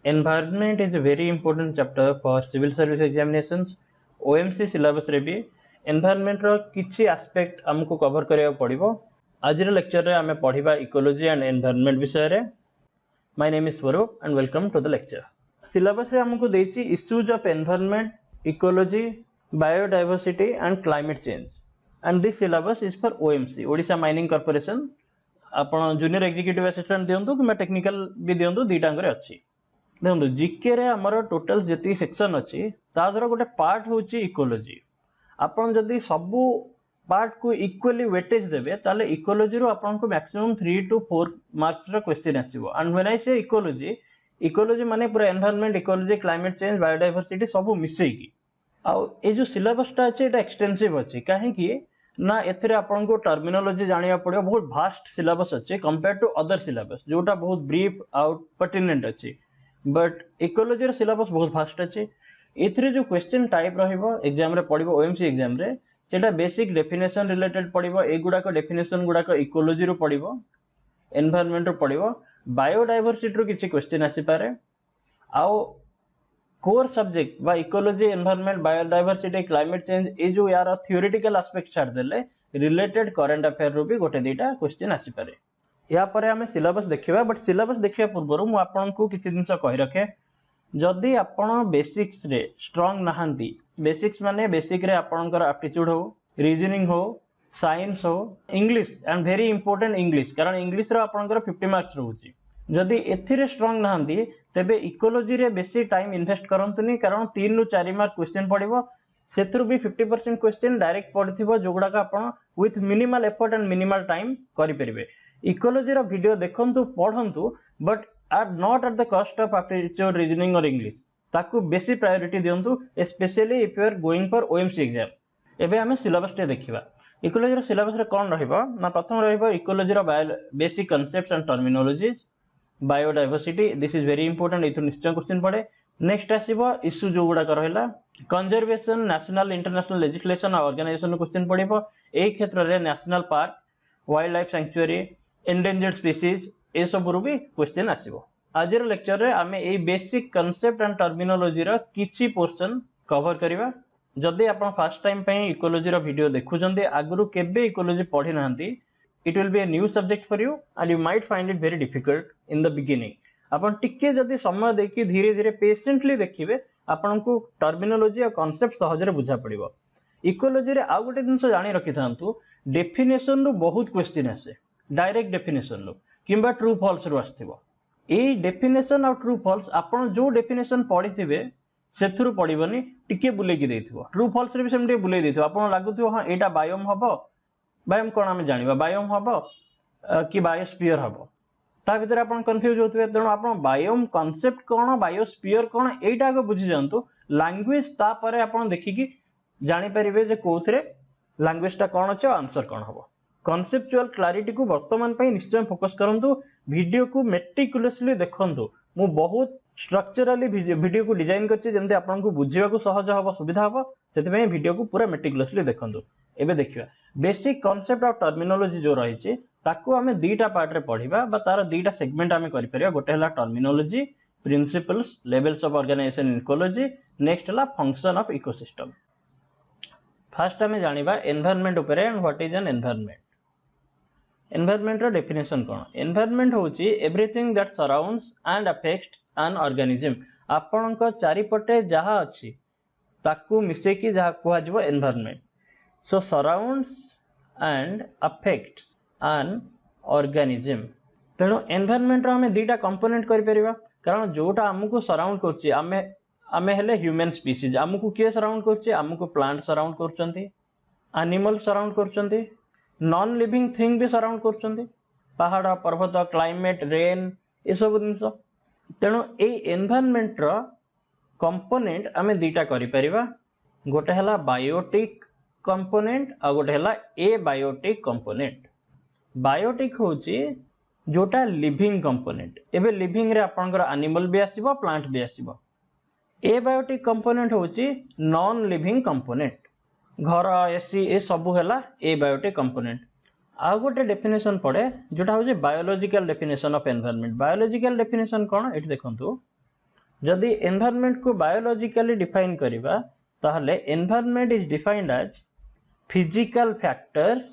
Environment is a very important chapter for civil service examinations. OMC syllabus रे भी environment रो किछि aspect हमको cover करिया पड़िबो. आजिर lecture रे हमें पढ़िबा ecology and environment विषय रे. My name is Swaroop and welcome to the lecture. Syllabus रे हमको देछि issues of environment, ecology, biodiversity and climate change. And this syllabus is for OMC, Odisha Mining Corporation. आपण junior executive assistant दियंतु कि technical भी दियंतु दीटांग रे अछि. देखो GK रे हमर टोटल जति सेक्शन अछि तादर गोटे पार्ट होची इकोलॉजी. आपण जदि सबु पार्ट को इक्वली वेटेज देबे ताले इकोलॉजी रो आपण को मैक्सिमम 3 to 4 मार्क्स रो क्वेश्चन आसीबो. And when I say ecology माने पूरा environment, ecology, climate change, biodiversity सबु मिसई की. आ ए जो सिलेबस ता अछि एटा एक्सटेंसिव अछि काहे कि ना एथरे आपण को टर्मिनोलॉजी जानिया पड़ियो. बहुत वास्ट सिलेबस अछि कंपेयर टू अदर सिलेबस जोटा बहुत ब्रीफ आउट पर्टिनेंट अछि. बट इकोलॉजी रो सिलेबस बहुत फास्ट अछि. एथरे जो क्वेश्चन टाइप रहिबो एग्जाम रे पड़िबो ओएमसी एग्जाम रे सेटा बेसिक डेफिनेशन रिलेटेड पड़िबो. ए गुडा को डेफिनेशन गुडा को इकोलॉजी रो पड़िबो, एनवायरनमेंट रो पड़िबो, बायोडायवर्सिटी रो किछि क्वेश्चन आसी पारे. आउ कोर सब्जेक्ट बा ecology, environment, biodiversity, climate change ए जो यार थ्योरेटिकल एस्पेक्ट छाड़ देले रिलेटेड करंट अफेयर रो भी गोटे दीटा क्वेश्चन आसी पारे. या परे हमें सिलेबस देखिबा. बट सिलेबस देखिया पूर्व मु आपन को किछि दिनस कहि रखे. जदि आपण बेसिक्स रे स्ट्रांग नहांती, बेसिक्स माने बेसिक रे आपनकर एप्टीट्यूड हो, रीजनिंग हो, साइंस हो, English and very important English, कारण इंग्लिश रो आपनकर 50 मार्क्स रहउची. जदि एथिरे स्ट्रांग नहांती तेबे इकोलॉजी रे बेसी टाइम इन्वेस्ट करंतुनी, कारण 3 रु 4 मार्क क्वेश्चन पड़िबो. सेथरु भी 50% क्वेश्चन डायरेक्ट पड़थिबो जोगुडा का आपण with minimal effort and minimal time करि परिबे. इकोलॉजी रो वीडियो देखंतु, पढंतु, but are not at the cost of aptitude, reasoning और इंग्लिश. ताकू बेसी प्रायोरिटी दियंतु, specially if you are going for OMC exam. एबे हमें सिलेबस टे देखिबा. इकोलॉजी रो सिलेबस रे कोन रहइबो ना, प्रथम रहइबो इकोलॉजी रो basic concepts and terminologies. Biodiversity, this is very important, इथु निश्चय क्वेश्चन पड़े. नेक्स्ट आसीबो इश्यू जो गुडा रहला कंजर्वेशन, नेशनल इंटरनेशनल लेजिस्लेशन और ऑर्गेनाइजेशन क्वेश्चन पड़िबो. ए क्षेत्र रे national park, wild life sanctuary, endangered species ए सब रु भी क्वेश्चन आसीबो. आजिर लेक्चर रे आमे ए बेसिक कांसेप्ट एंड टर्मिनोलॉजी रो किछि पोर्शन कवर करिवा. जदि आपण फर्स्ट टाइम पे इकोलॉजी रो वीडियो देखुचंदी, आगरु केबे इकोलॉजी पढि नांती, it will be a new subject for you and you might find it very difficult in the beginning. आपण टिके जदि समय देखि धीरे धीरे पेशेंटली देखिबे आपण को टर्मिनोलॉजी और कांसेप्ट सहज रे बुझा पड़िबो. इकोलॉजी रे आ गोटे दिनस जानि रखि थांतु, डेफिनेशन रो बहुत क्वेश्चन आसे. Direct definition row किबा true false row आस्थिबो. A definition और ट्रू फॉल्स आपण जो डेफिनेशन पढिथिबे सेथुरु पडिबोनी, टिके बुले कि देथिबो. ट्रू फॉल्स रे भी सेमटे बुले देथिबो. आपण लागुथिबो हां एटा बायोम हबो, बायोम कोन आमे जानिबा, बायोम हबो कि बायोस्फीयर हबो. ता भीतर आपण कंफ्यूज होतबे. तेणु आपण बायोम कांसेप्ट कोन, बायोस्फीयर कोन, एटा को बुझि जानतु. लैंग्वेज ता परे आपण देखि कि जानि परिबे जे कोथरे लैंग्वेज ता कोन अछि, आंसर कोन हबो. कॉन्सेप्चुअल क्लैरिटी को वर्तमान पे निश्चय फोकस करंतु. वीडियो को मेटिकुलसली देखंतु. मु बहुत स्ट्रक्चरली वीडियो को डिजाइन करछि जेमते आपन को बुझिबा को सहज हबो, सुविधा हबो. सेति पय वीडियो को पूरा मेटिकुलसली देखंतु. एबे देखिबा बेसिक कांसेप्ट ऑफ टर्मिनोलॉजी जो रही छि ताकू हमें दीटा पार्ट रे पढिबा बा तार दीटा सेगमेंट हमें करि परिया. गोटे हला terminology, principles, levels of organisation in ecology. Next हला फंक्शन ऑफ इकोसिस्टम. फर्स्ट हमें जानिबा एनवायरनमेंट ऊपर and what is an environment. Environment रो डेफिनेशन कोन. एनवायरनमेंट होची everything that surrounds and affects an organism. आपन को चारि पटे जहा अछि ताकू मिसे कि जहा कोहा जिवो environment. So surrounds and affects an organism. तेणु एनवायरनमेंट रो हमें दीटा कंपोनेंट करि परिबा. कारण जोटा हमकु सराउंड करछि, आमे हेले ह्यूमन स्पीसीज. हमकु के सराउंड करछि, हमकु प्लांट सराउंड करछंती, एनिमल सराउंड करछंती, नॉन लिविंग थिंग भी सराउंड करछंती, पहाड़, पर्वत, क्लाइमेट, रेन ए सब दिनस. तेणु ए एनवायरनमेंट रो कंपोनेंट आमे दीटा करि परिबा. गोटे हला बायोटिक कंपोनेंट आ गोटे हला एबायोटिक कंपोनेंट. बायोटिक होची जोटा लिविंग कंपोनेंट. एबे लिविंग रे आपनकर एनिमल भी आसीबो, प्लांट भी आसीबो. एबायोटिक कंपोनेंट होची नॉन लिविंग कंपोनेंट. घर, एसी ए सब हला एबायोटिक कंपोनेंट. आ गोटे डेफिनेशन पड़े जोटा होची biological definition of environment. Biological definition कोन एठी देखंतु. जदि एनवायरनमेंट को बायोलॉजिकली डिफाइन करिबा ताहले environment is defined as physical factors,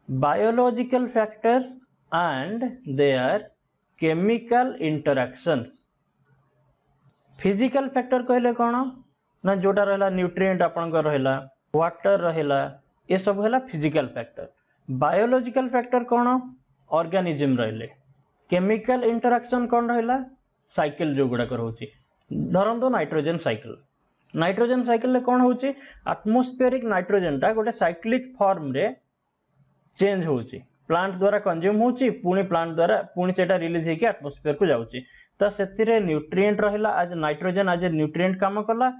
biological factors and their chemical interactions. Physical factor कहले कौन ना जोटा रहला न्यूट्रिएंट आपनकर रहला, वाटर रहला, ये सब है फिजिकल फैक्टर। बायोलॉजिकल फैक्टर कौन ऑर्गेनिज्म रहले। केमिकल इंटरैक्शन कौन रहला साइकिल जो गुड़ा रोचे धरंतु नाइट्रोजन साइकिल। नाइट्रोजन साइकिल ले कौन होची एटमॉस्फेरिक नाइट्रोजन टा गोटे साइक्लिक फॉर्म रे चेंज होची, प्लांट द्वारा कंज्यूम होची पुणी प्लांट द्वारा पुणी सेटा रिलीज हेकी एटमॉस्फेयर को जाउची। तो सेतिरे न्यूट्रिएंट रहला आज नाइट्रोजन आज न्यूट्रिएंट काम कला।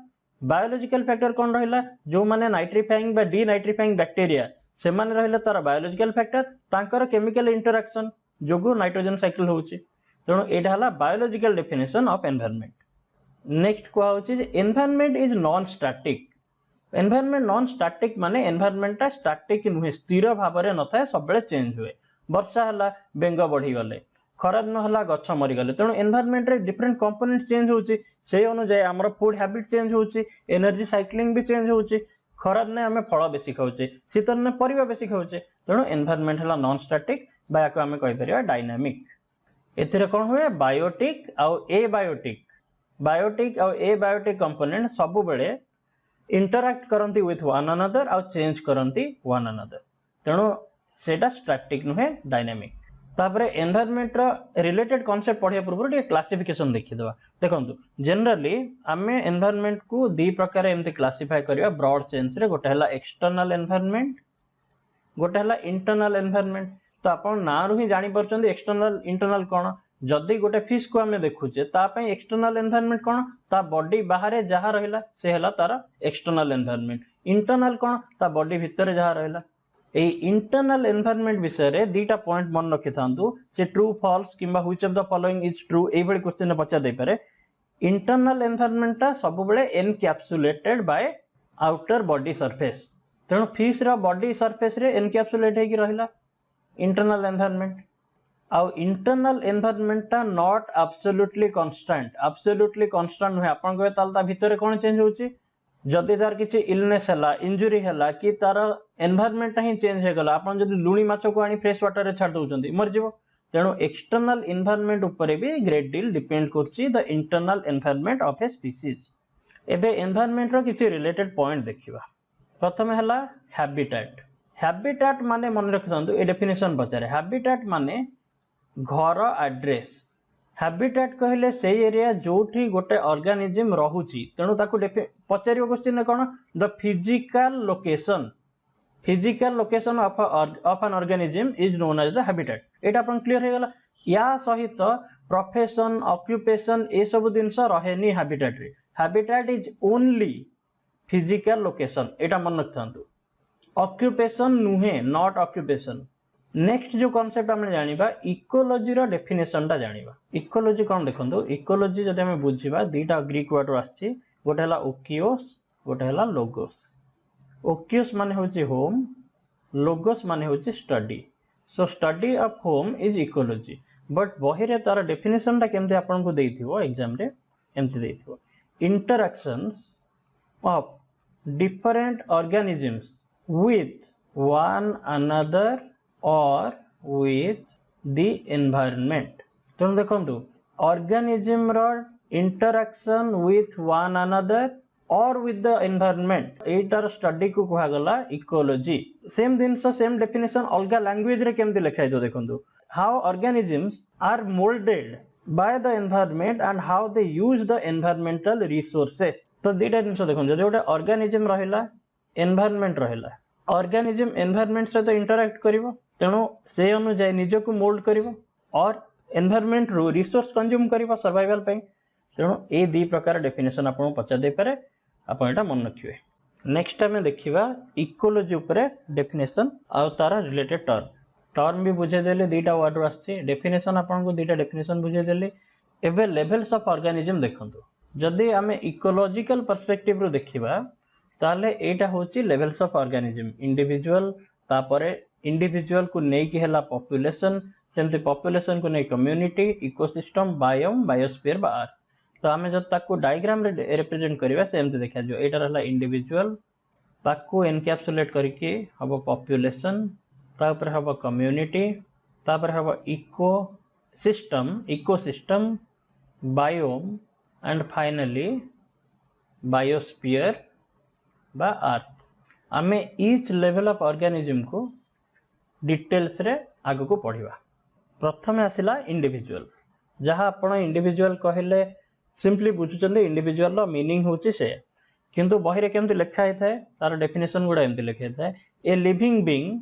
बायोलॉजिकल फैक्टर कौन रहला जो माने नाइट्रिफाइंग बा डीनाइट्रिफाइंग बैक्टीरिया से माने रहले तार बायोलॉजिकल फैक्टर तांकर केमिकल इंटरैक्शन जोगु नाइट्रोजन साइकिल होची। तेणु एटा हला biological definition of environment. Next को होची environment is non static. Environment non static माने एनवायरनमेंट टा स्टैटिक नुहे, स्थिर भाव में नथाए, सब बेले चेंज हुए। वर्षा हला बेंग बढ़ी गले, खरा दिन हला गछ मरी गले। तेणु एनवायरनमेंट रे डिफरेंट कंपोनेंट चेंज होची, से अनुसार हमर फूड हैबिट चेंज होची, एनर्जी साइक्लिंग भी चेंज होची। खरा दिन आमे फल बेसी खाउचे, शीत दिन परिबा बेसी खाउचे। तेणु एनवायरनमेंट हला नॉन स्टैटिक बा याको आमे कहि परिबा डायनामिक। एथिरे कोन हुए बायोटिक आ एबायोटिक। बायोटिक आ एबायोटिक कंपोनेंट सब बेले इंटरैक्ट करंती विथ वन अनदर आ चेंज करंती वन अनदर। तेणु सेटा स्टैटिक नुहे डायनामिक। तापरे एनवायरनमेंट रो रिलेटेड कांसेप्ट पढ़िया पूर्व टे क्लासिफिकेशन देखिदवा। देखंतु जनरली आमे एनवायरनमेंट को दी प्रकार एमते क्लासिफाई करिया ब्रॉड सेंस रे। गोटे हला एक्सटर्नल एनवायरनमेंट, गोटे हला इंटरनल एनवायरनमेंट। तो आपण ना रु ही जानि परचंदी एक्सटर्नल इंटरनल कोन। जदि गोटे फिश को आमे देखुचे ता पई एक्सटर्नल एनवायरनमेंट कोन ता बॉडी बाहरे जहा रहिला से हला तार एक्सटर्नल एनवायरनमेंट। इंटरनल कोन ता बॉडी भितर जहा रहिला। ए इंटरनल एनवायरनमेंट विषय रे दीटा पॉइंट मन रखि थांतु से ट्रू फॉल्स किबा which of the following is true ए बडी क्वेश्चन पचा दे पारे। इंटरनल एनवायरनमेंट ता सब बेले encapsulated by outer body surface. तेणु फिश रा बॉडी सरफेस रे एनकैप्सुलेट हेकी रहिला इंटरनल एनवायरनमेंट। आउ इंटरनल एनवायरनमेंट ता not absolutely constant. Absolutely constant नुहे। आपण कहबे ताल ता भितर कोन चेंज होची जदि तार किछि इलनेस हला, इंजुरी हला कि तार एनवायरनमेंट ही चेंज हे गला, आपण जदि लुणी माछ को आनी फ्रेश वाटर रे छाड़ दोचंदी मर जिवो। तेणु एक्सटर्नल एनवायरनमेंट ऊपर भी ग्रेट डील डिपेंड करछि the internal environment of a species. एबे एनवायरनमेंट रो किछि रिलेटेड पॉइंट देखिबा। प्रथम हला हैबिटेट। हैबिटेट माने मन रखथांतु ए डेफिनेशन पचारे। हैबिटेट माने घर एड्रेस। हैबिटेट कहले से एरिया जोठी गोटे ऑर्गेनिज्म रहुची। तेणु ताकू पचारियो क्वेश्चन कोन the physical location. Physical location of an organism is known as the habitat. एटा अपन क्लियर हे गला। या सहित प्रोफेशन ऑक्युपेशन ए सब जिंस रहेनी हैबिटेट रे। Habitat is only physical location, एटा मन रखथांतु। ऑक्युपेशन नुहे, नॉट ऑक्युपेशन। नेक्स्ट जो कांसेप्ट हम जानिबा इकोलॉजी रो डेफिनेशन ता जानिबा। इकोलॉजी कोन देखंतु, इकोलॉजी जदि हम बुझिबा दीटा ग्रीक वर्ड आछि। गोटे हला ओकियोस, गोटे हला लोगोस। ओकियोस माने होची होम, लोगोस माने होची study. So study of home is ecology. But बही रे तार डेफिनेशन ता केमते आपन को देइथिबो एग्जाम रे एमते देइथिबो interactions of different organisms with one another or with the environment। तो देखंतु organism रो interaction with one another or with the environment एटार स्टडी को कहा गला इकोलॉजी। सेम दिन सेम डेफिनेशन अलगा लैंग्वेज रे केमते लिखाइ दो देखंतु how organisms are molded by the environment and how they use the environmental resources। तो दीटा जिंस देखंतु जदि गोटे organism रहिला environment रहिला, organism environment सहित इंटरैक्ट करिवो। तेणु से अनुसार निजको मोल्ड करिवो और एनवायरनमेंट रो रिसोर्स कंज्यूम करिवो सर्वाइवल पई। तेणु ए दी प्रकार डेफिनेशन आपन पचा दे पारे, आपन एटा मन रखिवे। नेक्स्ट हमें देखिबा इकोलॉजी ऊपर डेफिनेशन आ तारा रिलेटेड टर्म। टर्म भी बुझे देले दीटा वर्ड आछि। डेफिनेशन आपन को दीटा डेफिनेशन बुझे देले। एबे लेवल्स ऑफ ऑर्गेनिज्म देखंतु जदि हमें इकोलॉजिकल पर्सपेक्टिव रो देखिबा ताले एटा होची लेवल्स ऑफ ऑर्गेनिज्म। इंडिविजुअल तापरे इंडिविजुअल को नै कि हला पॉपुलेशन, सेमते पॉपुलेशन को नै कम्युनिटी, इकोसिस्टम, बायोम, बायोस्फीयर बा अर्थ। तो आम जो ताकू डायग्राम रे रिप्रेजेंट करवा सेमती देखा जो एटा रहला इंडिविजुअल ताकू एनकैप्सुलेट करके हम पॉपुलेशन तापर हम कम्युनिटी तापर हम ecosystem biome and finally biosphere बा अर्थ आमे ईच लेवल ऑफ ऑर्गेनिज्म को डिटेल्स रे आगु को पढ़िबा। प्रथमे आसिला इंडिविजुअल जहाँ आपण इंडिविजुअल कहले सिंपली बुझुचंदे इंडिविजुअल रो मीनिंग होची से किंतु बही रे केमति लिखा है थाए तार डेफिनेशन गुडा एमति लिखा थाए a living being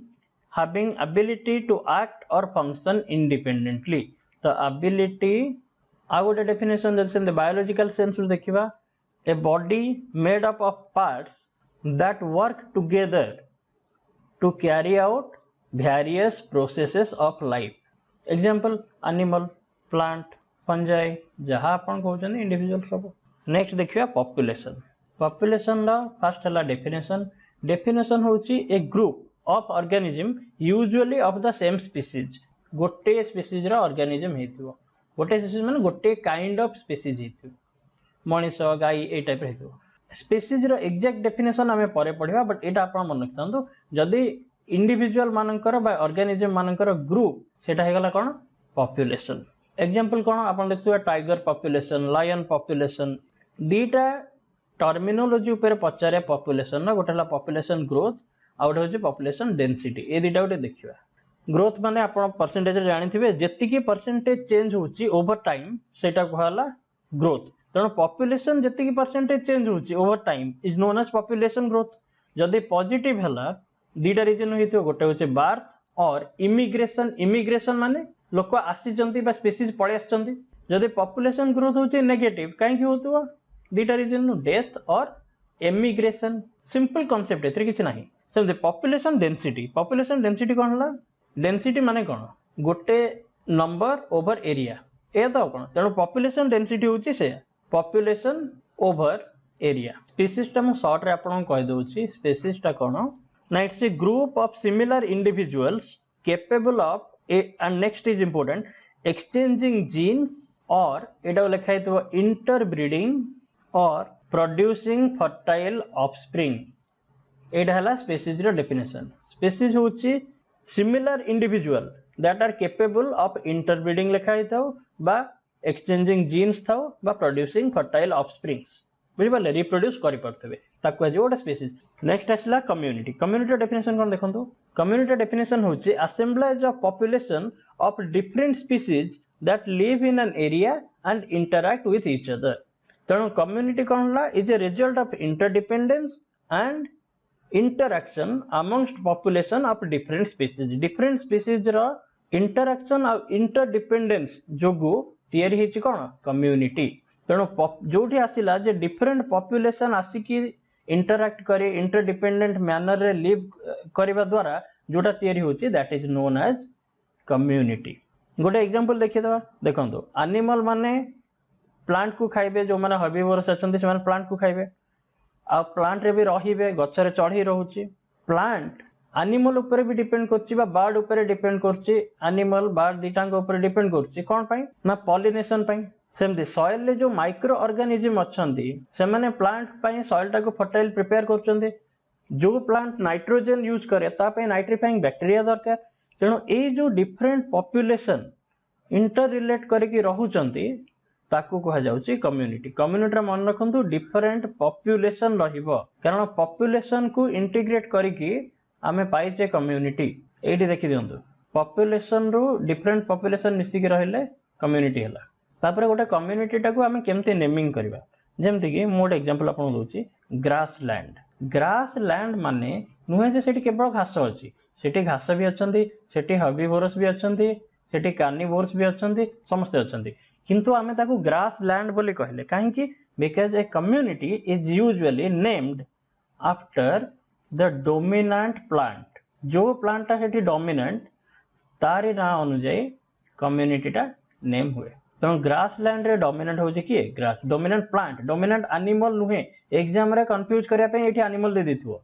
having ability to act और फंक्शन इंडिपेंडेंटली। तो एबिलिटी आ गोटे डेफिनेशन जब से बायोलॉजिकल सेंस रे देखिबा a body made up of parts that work together to carry out various processes of life. Example animal, plant, fungi जहाँ अपन कहते इंडिविजुअल सब। नेक्स्ट देखिए पॉपुलेशन। पॉपुलेशन ला फर्स्ट है डेफिनेशन होची a group of organism usually of the same species. गोटे species रा organism हेतिबो गोटे स्पीसीज माने गोटे काइंड ऑफ स्पीसीज हेतिबो मनीष गाई ए टाइप हेतिबो। स्पीसीज रो एग्जैक्ट डेफिनेशन आमे परे पढ़िबा बट एटा आपण मन रखथांतु जदी इंडिविजुअल मानकर बा ऑर्गेनिज्म मानकर ग्रुप सेटा हे गला कोन पॉपुलेशन। एग्जांपल कोन आपण देखिबा टाइगर पॉपुलेशन लायन पॉपुलेशन दीटा टर्मिनोलॉजी ऊपर पचारे पॉपुलेशन ना गोटेला पॉपुलेशन ग्रोथ आ गोटे होची पॉपुलेशन डेंसिटी ए दीटा गोटे देखिबा। ग्रोथ माने आपण परसेंटेज रे जानिथिबे जेतिकी परसेंटेज चेंज होची ओवर टाइम सेटा कहला ग्रोथ। तेणु पॉपुलेशन जी परसेंटेज चेंज होची over time is known as population growth. जदि पॉजिटिव है दीटा रीजन होइतो गोटे होचे बार्थ और इमिग्रेशन। इमिग्रेशन माने लोक आसीचंती बा स्पीसीज पळे आछंती। जदि पॉपुलेशन ग्रोथ होचे नेगेटिव काहे कि होतबो दीटा रीजन डेथ और एमिग्रेशन। सिंपल कांसेप्ट एथरे किछ नाही। सेम पॉपुलेशन डेंसिटी कोन हला डेंसिटी माने कोन गोटे नंबर ओवर एरिया ए तो कोन। तेणु पॉपुलेशन डेंसिटी होची से पॉपुलेशन ओवर एरिया। स्पीसीज टा मु शॉर्ट रे आपन कहि दोची स्पीसीज टा कोन ना it's a group of similar individuals capable of a and next is important exchanging genes और एटा लिखा है इंटरब्रीडिंग और प्रोड्यूसिंग फर्टाइल ऑफस्प्रिंग। एटा हला स्पीसीज रो डेफिनेशन। स्पीसीज होची similar individual that are capable of interbreeding लिखा है बा एक्सचेंजिंग जीन्स था बा प्रोड्यूसिंग फर्टाइल ऑफस्प्रिंग्स बुझिपाले रिप्रोड्यूस करि परथबे ताकू आज गोटे स्पीसीज। नेक्स्ट आसला कम्युनिटी। कम्युनिटी डेफिनेशन कोन देखंतु कम्युनिटी डेफिनेशन होची assemblage of population of different species that live in an area and interact with each other. तेणु कम्युनिटी कोन हला is a result of interdependence and interaction amongst population of different species. Different species रो interaction और interdependence जोगु तैयारी हेची कोन कम्युनिटी। तेणु जोठी आसिला जे डिफरेंट पॉपुलेशन आसिकी इंटरैक्ट करे इंटरडिपेंडेंट मैनर रे लिव करबा द्वारा जोटा तैयारी होची that is known as community. गोटे एग्जांपल देखि दवा देखंतु एनिमल माने प्लांट को खाइबे जो माने हर्बिवोरस अछंती से माने प्लांट को खाइबे आ प्लांट रे भी रहिबे गछ रे चढ़ी रहउची। प्लांट एनिमल ऊपर भी डिपेंड करची बा बर्ड ऊपर डिपेंड करची। एनिमल बर्ड दीटांग ऊपर डिपेंड करची कोन पई ना पॉलिनेशन पई। सेमती सॉइल ले जो माइक्रो ऑर्गेनिज्म अछंती से माने प्लांट पई सॉइल टा को फर्टाइल प्रिपेयर करचंती। जो प्लांट नाइट्रोजन यूज करे ता पे नाइट्रिफाइंग बैक्टीरिया दरकार। तेणु ए जो डिफरेंट पॉपुलेशन इंटर रिलेट करके रहउचंती ताकू कहा जाउची कम्युनिटी। कम्युनिटी मन रखंतु डिफरेंट पॉपुलेशन रहिबो कारण पॉपुलेशन को इंटीग्रेट करके आमे पाइचे कम्युनिटी। एठी देखि दियंतु पॉपुलेशन रो डिफरेंट पॉपुलेशन मिसी के रहले कम्युनिटी हला। तापर गोटे कम्युनिटी टाको आमे केमते नेमिंग करबा जेमति कि मोड एग्जांपल आपन दोची ग्रासलैंड। ग्रासलैंड माने नुहे जे सेठी केवल घास अछि सेठी घास भी अछंती सेठी हर्बिवोरस भी अछंती सेठी कार्निवोरस भी अछंती समस्त अछंती किंतु आमे ताको ग्रासलैंड बोली कहले काहे कि because a community is usually named after the dominant plant. जो प्लांट टा सेठी डोमिनेंट तारी ना अनुसार कम्युनिटी टा नेम हुए। तो ग्रासलैंड रे डोमिनेंट होजे कि grass dominant plant dominant animal नुहे एग्जाम रे कंफ्यूज करिया पे एठी एनिमल दे दिथुओ।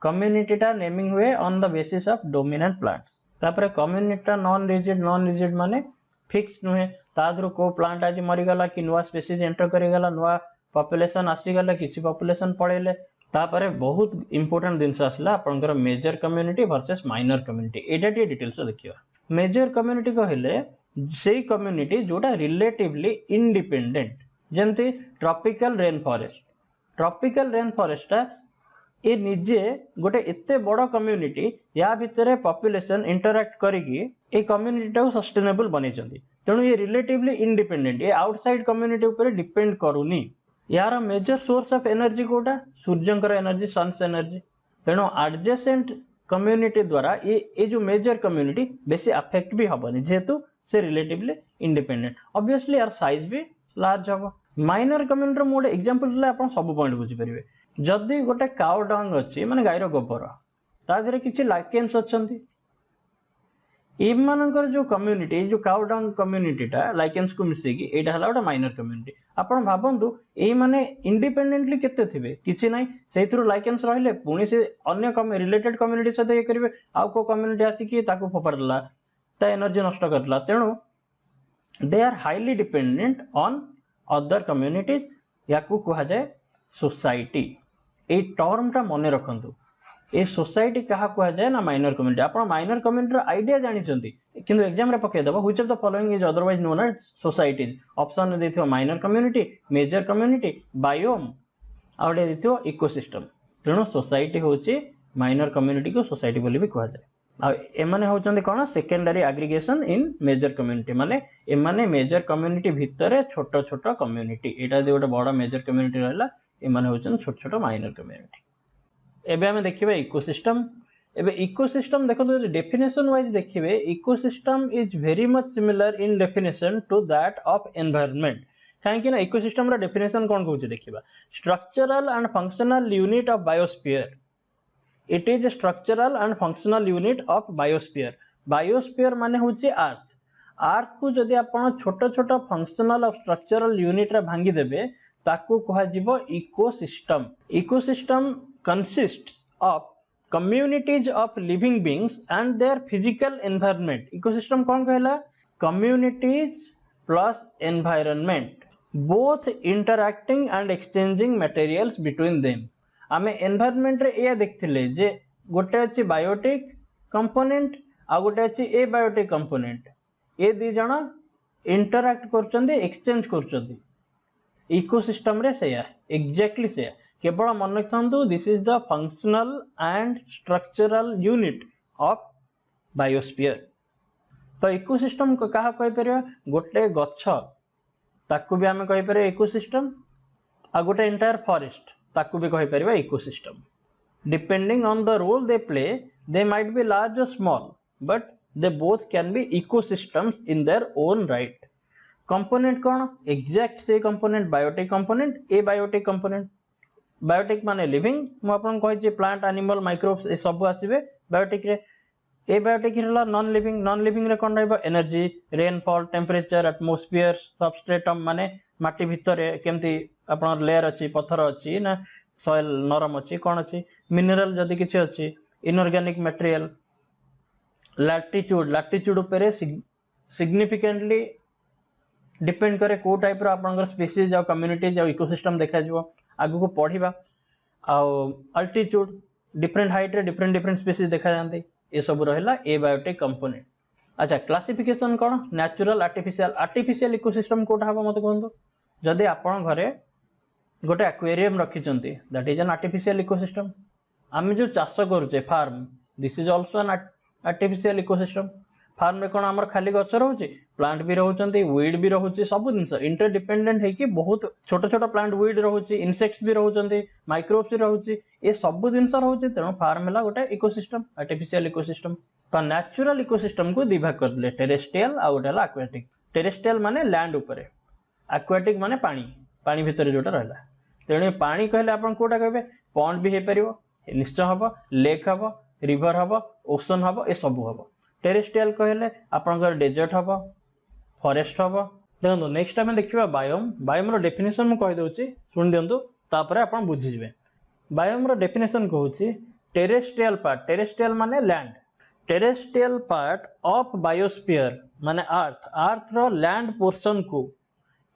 कम्युनिटी टा नेमिंग हुए on the basis of dominant plants. तापर कम्युनिटी टा नॉन रिजिड माने फिक्स नुहे तादर को प्लांट आज मरीगला कि नुआ स्पेसीज एंटर करीगला नुआ पॉपुलेशन आसीगला किसी पॉपुलेशन पड़ेले तापर बहुत इंपोर्टेंट जिनस आसला आपनकर major community versus minor community एटा टी डिटेल्स देखियो। मेजर कम्युनिटी कहले सेही कम्युनिटी जोटा रिलेटिवली इंडिपेंडेंट जेमती ट्रॉपिकल रेन फॉरेस्ट ये निजे गोटे एते बड़ कम्युनिटी या भितर पॉपुलेशन इंटरैक्ट करिकी ए कम्युनिटी सस्टेनेबल बनैछंती तेणु ये रिलेटिवली इंडिपेंडेंट ये आउटसाइड कम्युनिटी ऊपर डिपेंड करूनी। यार मेजर सोर्स ऑफ एनर्जी कोटा सूर्यंकर एनर्जी सन्स एनर्जी तेणु एडजेसेंट कम्युनिटी द्वारा ये जो मेजर कम्युनिटी बेसी अफेक्ट भी हबनी जेहेतु से रिलेटिवली इंडिपेंडेंट ऑब्वियसली यार साइज भी लार्ज हबो। माइनर कम्युनिटी मोड एग्जांपल ले आपण सब पॉइंट बुझी परिबे जदि गोटे काउ डंग अछि माने गायरो गोबर ता देरे किछि लाइकेन्स अछंती एमानकर जो कम्युनिटी जो काउ डंग कम्युनिटीटा लाइकेन्स को मिसेकी एटा हला गोटे माइनर कम्युनिटी आपण भाबंतु एई माने इंडिपेंडेंटली केते थिबे किछि नै सेइथुर लाइकेन्स रहले पुणी से अन्य रिलेटेड कम्युनिटी सहित ये करिवे आउ को कम्युनिटी आसिकी ताको फोपाडला ता एनर्जी नष्ट करला तेणु they are highly dependent on other communities याकू कहा जाए सोसाइटी ए टर्मटा मन रखंतु ए सोसाइटी कहा कहा जाए ना माइनर कम्युनिटी आपण माइनर कम्युनिटी आइडिया जानिचंती किंतु एग्जाम रे पके दबो which of the following is otherwise known as societies option देथियो minor community major community biome आउडे देथियो इकोसिस्टम तेणु सोसाइटी होची माइनर कम्युनिटी को सोसाइटी बोली भी कहा जाए आ एमाने होचंती कोन secondary aggregation in major community माने एमाने मेजर कम्युनिटी भितरे छोट छोट कम्युनिटी एटा दे गोटे बड़ मेजर कम्युनिटी रहला एमाने होचन छोट छोट माइनर कम्युनिटी। एबे हमें देखिबे इकोसिस्टम एबे इकोसिस्टम देखो तो डेफिनेशन वाइज देखिबे ecosystem is very much similar in definition to that of environment काहे कि ना इकोसिस्टम रा डेफिनेशन कोन कहूची देखिबा structural and functional unit of biosphere it is structural and functional unit of biosphere biosphere माने होची अर्थ को जदि आपण छोट छोट फंक्शनल और स्ट्रक्चरल यूनिट रे भांगी देबे ताकू कहा जिवो ecosystem. Ecosystem consists of communities of living beings and their physical environment ecosystem कौन कहला communities plus environment both interacting and exchanging materials between them आमे environment रे या देखथिले जे गोटे अछि बायोटिक कंपोनेंट आ गोटे अछि एबायोटिक कंपोनेंट ए दी जण इंटरैक्ट करचंदी एक्सचेंज करचंदी इकोसिस्टम रे सेया एग्जैक्टली सेया केवल मन रखु this is the functional and structural unit of biosphere. तो इकोसिस्टम को कहा कहि परिया गोटे गछ ताकू भी आमे कहि परिया इकोसिस्टम आ गोटे एंटायर फॉरेस्ट ताकू भी कहि परिया ecosystem depending on the role they play they might be large or small but they both can be ecosystems in their own right. Component कौन एग्जैक्ट से component biotic component abiotic component biotic माने living मु आपन कहि plant animal microbes ए सब आसीबे biotic रे ए biotic रहला non living रे कोन रहबो energy rainfall temperature atmosphere substratum माने माटी भितरे केमती आपन लेयर अछि पत्थर अछि ना सॉइल नरम अछि कोन अछि मिनरल जदी किछि अछि इनऑर्गेनिक मटेरियल लैटिट्यूड ऊपर सिग्निफिकेंटली डिपेंड करे को टाइप रो आपन स्पीसीज आ कम्युनिटीज आ इकोसिस्टम देखा जिवो आगु को पढ़िबा अल्टीट्यूड डिफरेंट हाइट रे डिफरेंट स्पीसीज देखा जानते ये सब रहला एबायोटिक कंपोनेंट। अच्छा क्लासिफिकेशन कोन नेचुरल आर्टिफिशियल इकोसिस्टम कोटा हबो मते कहंतो जदि आपन घरे गोटे एक्वेरियम रखिचंती that is an artificial ecosystem. आमे जो चाष करूचे farm this is also an artificial ecosystem. Farm में कौन आमर खाली गच रोचे प्लांट भी रोचे वीड भी रोचे सब जिन इंटरडिपेंडेंट है कि बहुत छोट छोट प्लांट वीड रोचे इनसेक्ट्स भी रोचे माइक्रोब्स भी रोचे ये सब जिन रोचे तेणु फार्म है गोटे इकोसिस्टम आर्टिफिशियल इकोसिस्टम। तो नेचुरल इकोसिस्टम को दिभाग कर दिले टेरेस्ट्रियल आ गोटे एक्वाटिक। टेरेस्ट्रियल माने लैंड ऊपर एक्वाटिक माने पानी पानी भितर जोटा रहला तेणु पानी कहले आपन कोटा कहबे पॉन्ड भी हे परिबो निश्चय हबो लेक हबो रिवर हबो ओशन हबो ए सब हबो। टेरेस्ट्रियल कहले आपनकर डेजर्ट हबो फॉरेस्ट हबो। देखो नेक्स्ट आमे देखिबा बायोम रो डेफिनेशन मु कहि दोछि सुन दियंतु तापर आपन बुझि जिवे। बायोम रो डेफिनेशन कहूछि टेरेस्ट्रियल पार्ट टेरेस्ट्रियल माने land terrestrial part of biosphere माने अर्थ रो लैंड पोर्शन को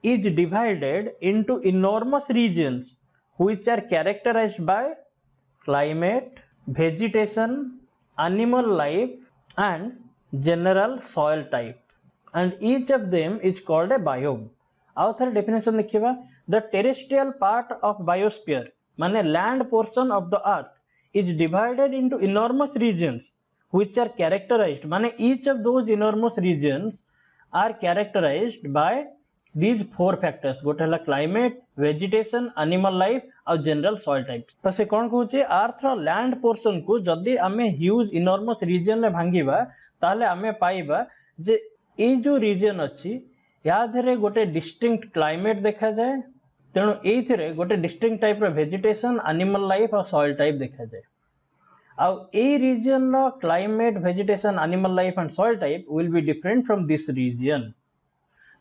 is divided into enormous regions which are characterized by climate, vegetation, animal life and general soil type, and each of them is called a biome. आउ थर definition देखिबा, the terrestrial part of biosphere माने land portion of the earth is divided into enormous regions which are characterized, माने each of those enormous regions are characterized by these four factors. गोटे हला climate, vegetation, animal life और general soil type. तो से कौन कहूचे अर्थ रो land portion को जदि आमे ह्यूज इनॉर्मस रीजन रे भांगीबा ताले आमे पाइबा जे ए जो रीजन अछि या धरे गोटे डिस्टिंक्ट क्लाइमेट देखा जाए, तेणु एथिरे गोटे डिस्टिंक्ट टाइप रो वेजिटेशन, एनिमल लाइफ और सॉइल टाइप देखा जाए. आउ ए रीजन रो climate, vegetation, animal life and soil type will be different from this region.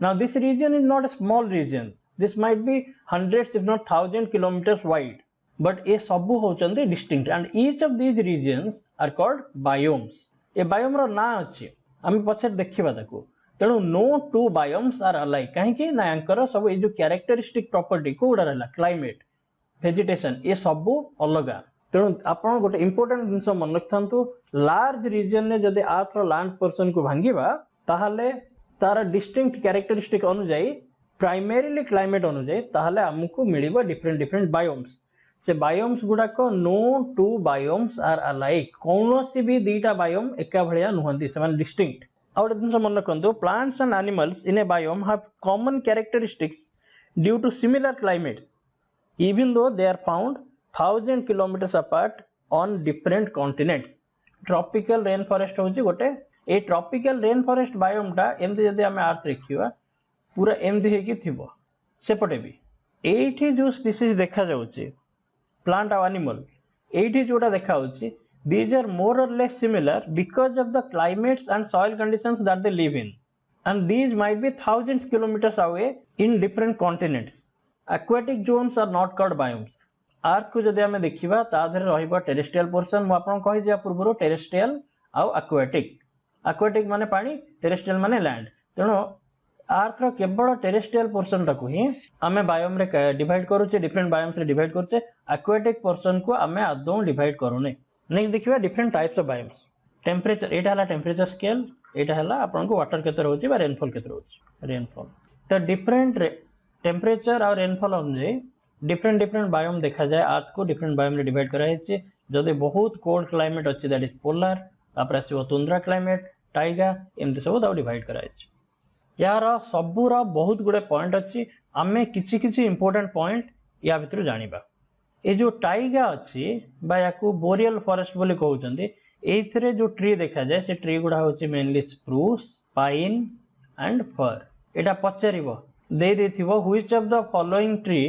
Now this region is not a small region. This might be hundreds if not 1000 kilometers wide. But ये सबू होचंदे distinct and each of these regions are called biomes. ये biome रो ना अछि आमे पछे देखिबा ताकू. तेणु no two biomes are alike. काहे कि ना यांकर सब ए जो characteristic property को उडा रहला climate, vegetation ये सबू अलगा. तेणु आपण गोटे इंपोर्टेंट जिंस मन रखथांतु, लार्ज रीजन ने जदि अर्थ रो लैंड पोर्शन को भांगीबा ताहाले तार डिस्टिंक्ट कैरेक्टरिस्टिक अनुजाई प्राइमरीली क्लाइमेट अनुजाई ताहले हमको मिलिबा डिफरेंट डिफरेंट बायोम्स. से बायोम्स गुडा को no two biomes are alike. कोनोसी भी दीटा बायोम एका भलिया नुहंती, से माने डिस्टिंक्ट. आउट दिन मन रखंतु, plants and animals in a biome have common characteristics due to similar climates even though they are found 1000 kilometers apart on different continents. Tropical rain forest होची गोटे. ए ट्रॉपिकल रेन फॉरेस्ट बायोम टा एमती जदि आमे अर्थ देखिबा पूरा एमती हेकी थिबो. सेपटे भी एठी जो स्पीसीज देखा जाउची प्लांट और एनिमल, एठी जोटा देखा होची these are more or less similar because of the climates and soil conditions that they live in, and these might be thousands kilometers away in different continents. Aquatic zones are not called biomes. अर्थ को जदि आमे देखिबा ता धरे रहिबा terrestrial portion. मु आपन कहि जे पूर्वरो terrestrial आ aquatic. Aquatic माने पानी, टेरेस्ट्रियल माने लैंड. तेणु अर्थ रो केवल टेरेस्ट्रियल पोर्शन टाको ही आमे बायोम रे डिवाइड करूचे, डिफरेंट बायोम्स रे डिवाइड करूचे. एक्वाटिक पोर्शन को आमे आदौ डिवाइड करूने. नेक्स्ट देखिबा different types of biomes. Temperature, एटा हला टेम्परेचर स्केल, एटा हला आपन को वाटर केते रहउची बा रेनफॉल केते रहउची. रेनफॉल तो डिफरेंट टेम्परेचर और रेनफॉल अनुसार डिफरेंट डिफरेंट बायोम देखा जाए. अर्थ को डिफरेंट बायोम रे डिवाइड करा है. जदि बहुत कोल्ड क्लाइमेट अच्छी दैट इज पोलर, तापर आसीबो तुंद्रा क्लाइमेट, टाइगा, एमती सब दाउ डिवाइड करा है. यार सबूर बहुत गुड़े पॉइंट अच्छी. आमे किछि किछि इंपोर्टेंट पॉइंट या भितर जानिबा. ए जो टाइगा अच्छी बा याकू बोरियल फॉरेस्ट बोली कहउचंदी, एथिरे जो ट्री देखा जाए से ट्री गुडा होची mainly spruce, pine and fir. एटा पचारिबो दे देथिबो which of the following tree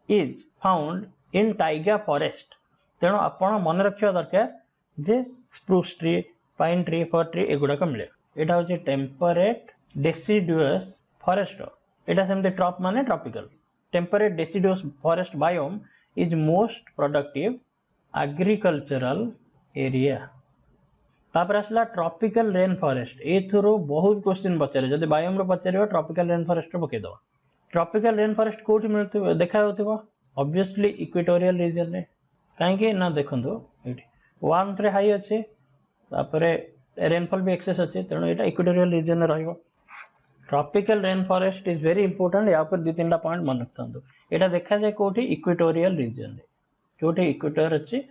is found in taiga forest. तेणु आपण मन रखिया दरकार जे spruce tree, pine tree, fir tree एगुडा को मिले. एटा होची टेम्परेट डेसिडुअस फॉरेस्ट. एटा सेमते ट्रॉप माने tropical. Temperate deciduous forest biome is most productive agricultural area. तापर आसला ट्रॉपिकल रेन फॉरेस्ट. एथरो बहुत क्वेश्चन पचारे, जदि बायोम रो पचारिबो ट्रॉपिकल रेन फॉरेस्ट रो पके दो. ट्रॉपिकल रेन फॉरेस्ट कोठी मिलथिबो देखा होथिबो ऑब्वियसली इक्वेटोरियल रीजन रे. काहे कि ना देखंतु एठी वार्मथ रे हाई अछि, तापरे रेनफॉल भी एक्सेस अछि, तेणु एटा इक्वेटोरियल रीजन रे रहइबो. Tropical rain forest is very important. या पर 2-3टा पॉइंट मन रखथांतु. एटा देखा जाय कोठी इक्वेटोरियल रीजन रे, जोठी इक्वेटर अछि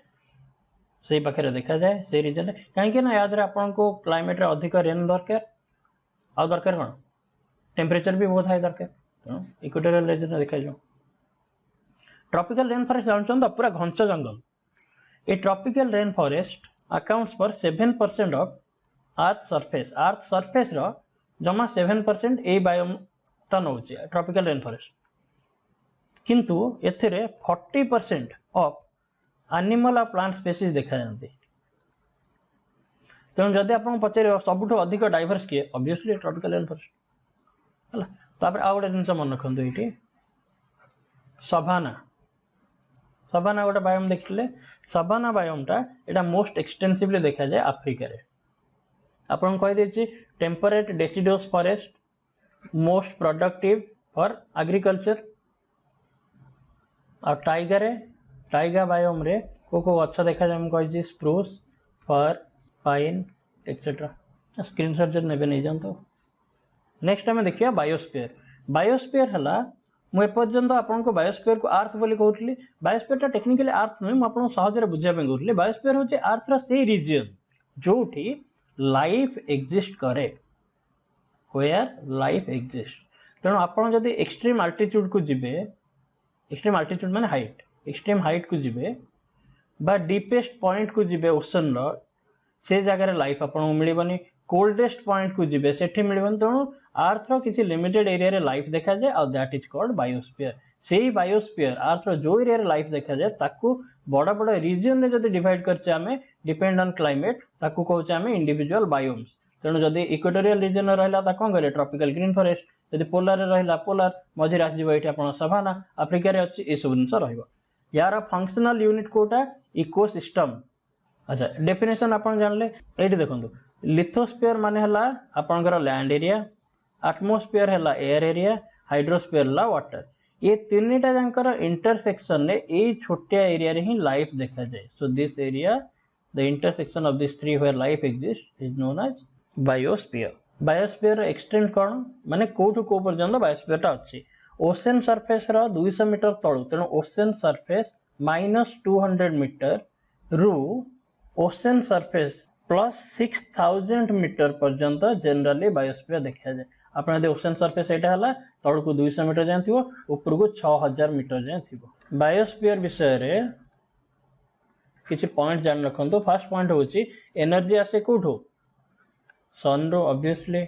सेही पाखरे देखा जाए से रीजन रे. काहे कि ना याद रे आपन को क्लाइमेट रे अधिक रेन दरकार आ दरकार कोन टेम्परेचर भी बहुत हाई दरकार. तेणु इक्वेटोरियल रीजन रे देखा जाय. ट्रॉपिकल रेन फॉरेस्ट जानछन तो पूरा घंच जंगल. A tropical rain forest accounts for 7% of earth surface. Earth surface रो जमा 7% ए बायोम ता नउची ट्रॉपिकल रेन फॉरेस्ट. किंतु एथिरे 40% ऑफ एनिमल और प्लांट स्पीसीज देखा जाती. तेणु जदि आपन पचार सबुठ अधिक डाइवर्स किए ऑब्वियसली ट्रॉपिकल रेन फॉरेस्ट हला. तापर आ गोटे जिनस मन रखंतु एठी सभाना. सभाना गोटे बायोम देखिले. सभाना बायोम टा एटा मोस्ट एक्सटेंसिवली देखा जाए अफ्रीका रे. आपन कहि देछि temperate deciduous forest most productive for agriculture. और टाइगा बायोम रे को गछ देखा जाए कही spruce fir pine etcetera. Screenshot जब नेबे नहीं जानतो। नेक्स्ट आम देखिए बायोस्फीयर। बायोस्फीयर है मुपर्यंत आपको बायोस्फीयर को अर्थ बोली कहूली। बायोस्फीयर टा टेक्निकली अर्थ नुहे मुझे सहज बुझाई कहूली। बायोस्फीयर हूँ अर्थ से रीजन जोठी लाइफ एग्जिस्ट करे, वेयर लाइफ एग्जिस्ट। तेणु आपड़ जदि एक्सट्रीम आल्टीट्यूड को जिबे, एक्सट्रीम आल्टीट्यूड माने हाइट, एक्सट्रीम हाइट को जिबे बा डीपेस्ट पॉइंट को जिबे ओशन रो, से जगह लाइफ आपको मिलबनी। कोल्डेस्ट पॉइंट को जिबे सेठी मिलबनी। तेणु अर्थ रो किसी लिमिटेड एरिया रे लाइफ देखा जाए और दैट इज कॉल्ड बायोस्फीयर। सेही बायोस्फीयर अर्थ रो जो एरिया रे लाइफ देखा जाए ताकू बड़ा बड़ा रीजन रे जदि डिवाइड करछे आमे डिपेंड ऑन क्लाइमेट ताकू कहउछे आमे इंडिविजुअल बायोम्स। तेणु जदि इक्वेटोरियल रीजन रहला ता कोन करे ट्रॉपिकल ग्रीन फॉरेस्ट, जदि पोलर रे रहला पोलर, मझिर आसी जिवो एठी आपण सभाना, अफ्रिका रे अछि ए सब जिंस रहइबो। यार फंक्शनल यूनिट कोटा इकोसिस्टम। अच्छा डेफिनेशन आपण जानले एठी देखंतु। लिथोस्फीयर माने हला आपनकर लैंड एरिया, एटमॉस्फेयर हला एयर एरिया, हाइड्रोस्फीयर हला वाटर। ये तीनटा जानकर इंटरसेक्शन ने ए छोटिया एरिया रे ही लाइफ देखा जाए। So this area the intersection of this three where life exist is known as biosphere. Biosphere extend कौन माने कोठु को पर्यंत बायोस्फीयर टा अछि। ओशन सरफेस रो 200 मीटर तळु, तेणु ओशन सरफेस -200 मीटर रु ओशन सरफेस प्लस 6000 मीटर पर्यंत जनरली बायोस्फीयर देखा जाए। आप ओशन सरफेस एटा हला तळु को 200 मीटर जाय थिबो, ऊपर को 6000 मीटर जाय थिबो। बायोस्फीयर विषय रे किछि पॉइंट जान रखंतो। फर्स्ट पॉइंट होची एनर्जी आसे कोठो सन रो ऑब्वियसली,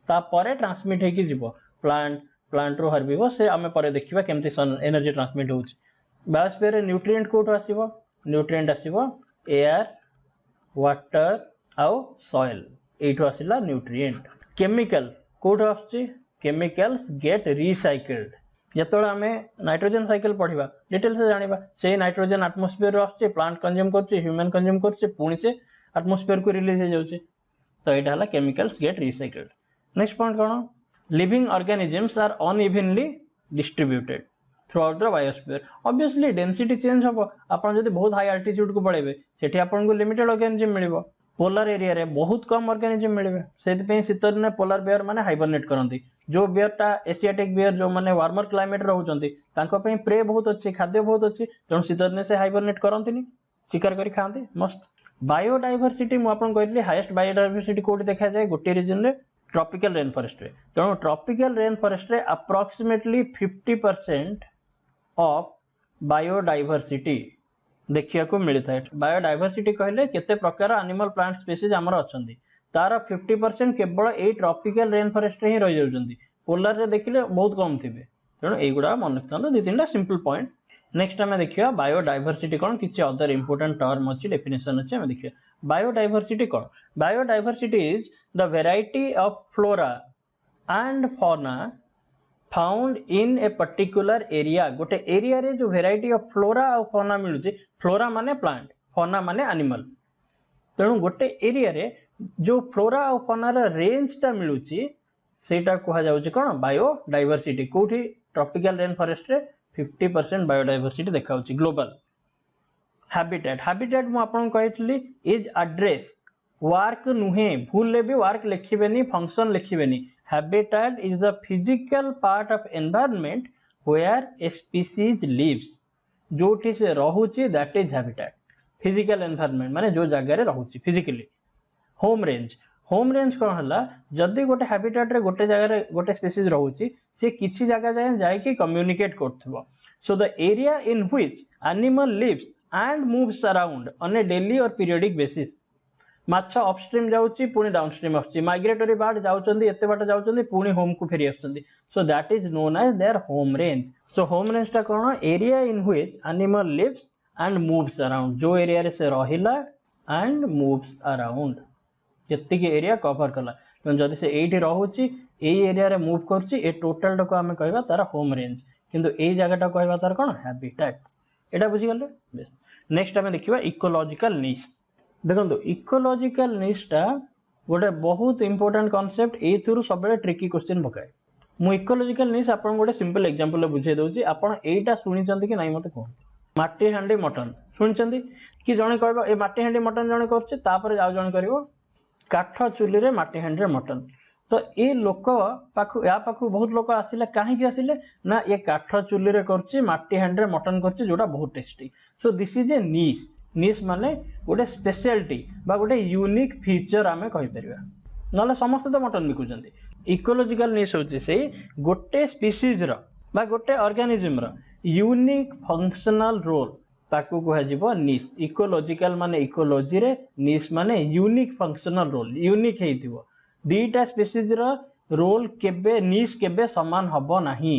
तापर ट्रांसमिट हेकी जीवो प्लांट रो हरबिबो। से आमे परे देखिबा केमती सन एनर्जी ट्रांसमिट होची। बायोस्फीयर रे न्यूट्रिएंट कोठो आसीबो, न्यूट्रिएंट आसीबो एयर वाटर आउ सॉइल, एठो आसिला न्यूट्रिएंट। केमिकल कोठो आछि, केमिकल्स गेट रिसाइकल्ड। जेतोळे आमे नाइट्रोजन साइकिल पढ़िबा डिटेल से जानिबा, से नाइट्रोजन एटमॉस्फेयर रो आछि, प्लांट कंज्यूम करछि, ह्यूमन कंज्यूम करछि, पुणी से एटमॉस्फेयर को रिलीज हो जाउछि। तो एटा हला chemicals get recycled. Next point कोन, living organisms are unevenly distributed throughout the biosphere. Obviously density change होबो। आपण जदि बहुत हाई अल्टीट्यूड को पळेबे सेठी आपण को लिमिटेड ऑर्गेनिजम मिलिबो। पोलर एरिया रे बहुत कम ऑर्गेनिजम मिलिबे। सेति पे शीत दिन पोलर बेयर माने हाइबरनेट करंती। जो बेयर टा एशियाटिक बेयर जो माने वार्मर क्लाइमेट रहउचंती तांको पे प्रे बहुत अछि, खाद्य बहुत अछि, तेणु शीत दिन से हाइबरनेट करंतीनी, शिकार करी खांती। मस्त बायोडायवर्सिटी मु आपण कहली हाईएस्ट बायोडायवर्सिटी कोड देखा जाए गोटे रीजन रे ट्रॉपिकल रेन फॉरेस्ट रे। तेणु ट्रॉपिकल रेन फॉरेस्ट रे अप्रोक्सीमेटली 50% ऑफ बायोडायवर्सिटी देखिया को मिलता है। बायोडायवर्सिटी कहले केते प्रकार एनिमल प्लांट स्पीसीज हमर अछंती, तार 50% केवल ए ट्रॉपिकल रेन फॉरेस्ट रे ही रहि जाउचंती। पोलर रे देखिले बहुत कम थिबे। तेणु एगुडा मन रखथांतो, दि तीनटा सिंपल पॉइंट। नेक्स्ट हमें देखिया बायोडायवर्सिटी कोन, किछि अदर इंपोर्टेंट टर्म अछि, डेफिनेशन अछि। हमें देखिया biodiversity cone. Biodiversity is the variety of flora and fauna found in a particular area. गोटे एरिया रे जो वैरायटी ऑफ फ्लोरा और फौना मिलुची, फ्लोरा माने प्लांट, फौना माने एनिमल। तेणु गोटे एरिया रे जो फ्लोरा और फौना रा रेंज टा मिलुची सेटा कहा जाउची कोन, बायोडायवर्सिटी। कोठी ट्रॉपिकल रेन फॉरेस्ट रे 50% बायोडायवर्सिटी देखाउची ग्लोबल। हैबिटेट, हैबिटेट मु आपन कहइतली इज एड्रेस, वर्क नुहे, भूल ले भी वर्क लिखिबेनी, फंक्शन लिखिबेनी। Habitat is the physical part of environment where a species lives. जोठी से रहुची that is habitat. Physical environment माने जो जगह रे रहुची physically. Home range, home range कौन हला, जदि गोटे हैबिटेट रे गोटे जगह रे गोटे स्पीसीज रहुची, से किछि जगह जाय कि कम्युनिकेट करथबो। So the area in which animal lives and moves around on a daily or periodic basis. माछ अपस्ट्रीम जाउची पुणी डाउनस्ट्रीम आउची, माइग्रेटरी बर्ड जाउचंदी एते बाट जाउचंदी पुणी होम को फेरी आछंदी। So that is known as their home range. So home range टा कोन, area in which animal lives and moves around, जो एरिया रे से रहिला एंड मूव्स अराउंड, जति के एरिया कवर कला। तो जदि से एठी रहउची एई एरिया रे मूव करची, ए टोटल को हमें कहबा तार होम रेंज, किंतु एई जगह टा कहबा तार कोन, हैबिटेट। एटा बुझी गले बेस। नेक्स्ट हमें देखिबा इकोलॉजिकल निश। देखो इकोलॉजिकल निश टा गोटे बहुत इंपोर्टेंट कॉन्सेप्ट एथुरु सब ट्रिकी क्वेश्चन पकाए मु इकोलॉजिकल निश आपन गोटे सिंपल एग्जांपल बुझे दउची आपन एटा सुनिचंती कि नाही मते कहू माटी हांडी मटन सुनिचंती कि जणे कहबो ए माटी हांडी मटन जणे करछ तापर जाउ जणे करिवो काठ चुली रे माटी हांडी रे मटन तो ये लोक पाखु या पाखु बहुत लोक आसिले काहे कि आसिले ना ये काठ चुली रे करछ माटी हांडी रे मटन करछ जोटा बहुत tasty so this is a निश निश माने गोटे स्पेशलिटी बा गोटे यूनिक फीचर आमे कहि परिबा नले समस्त तो मटन बिकुचंती इकोलॉजिकल निश होची से गोटे स्पीसीज रो बा गोटे ऑर्गेनिज्म रो यूनिक फंक्शनल रोल ताकू कह जिवो निश इकोलॉजिकल माने इकोलॉजी रे निश माने यूनिक फंक्शनल रोल यूनिक हेतिवो दीटा स्पीसीज रो रोल केबे निश केबे समान हबो नाही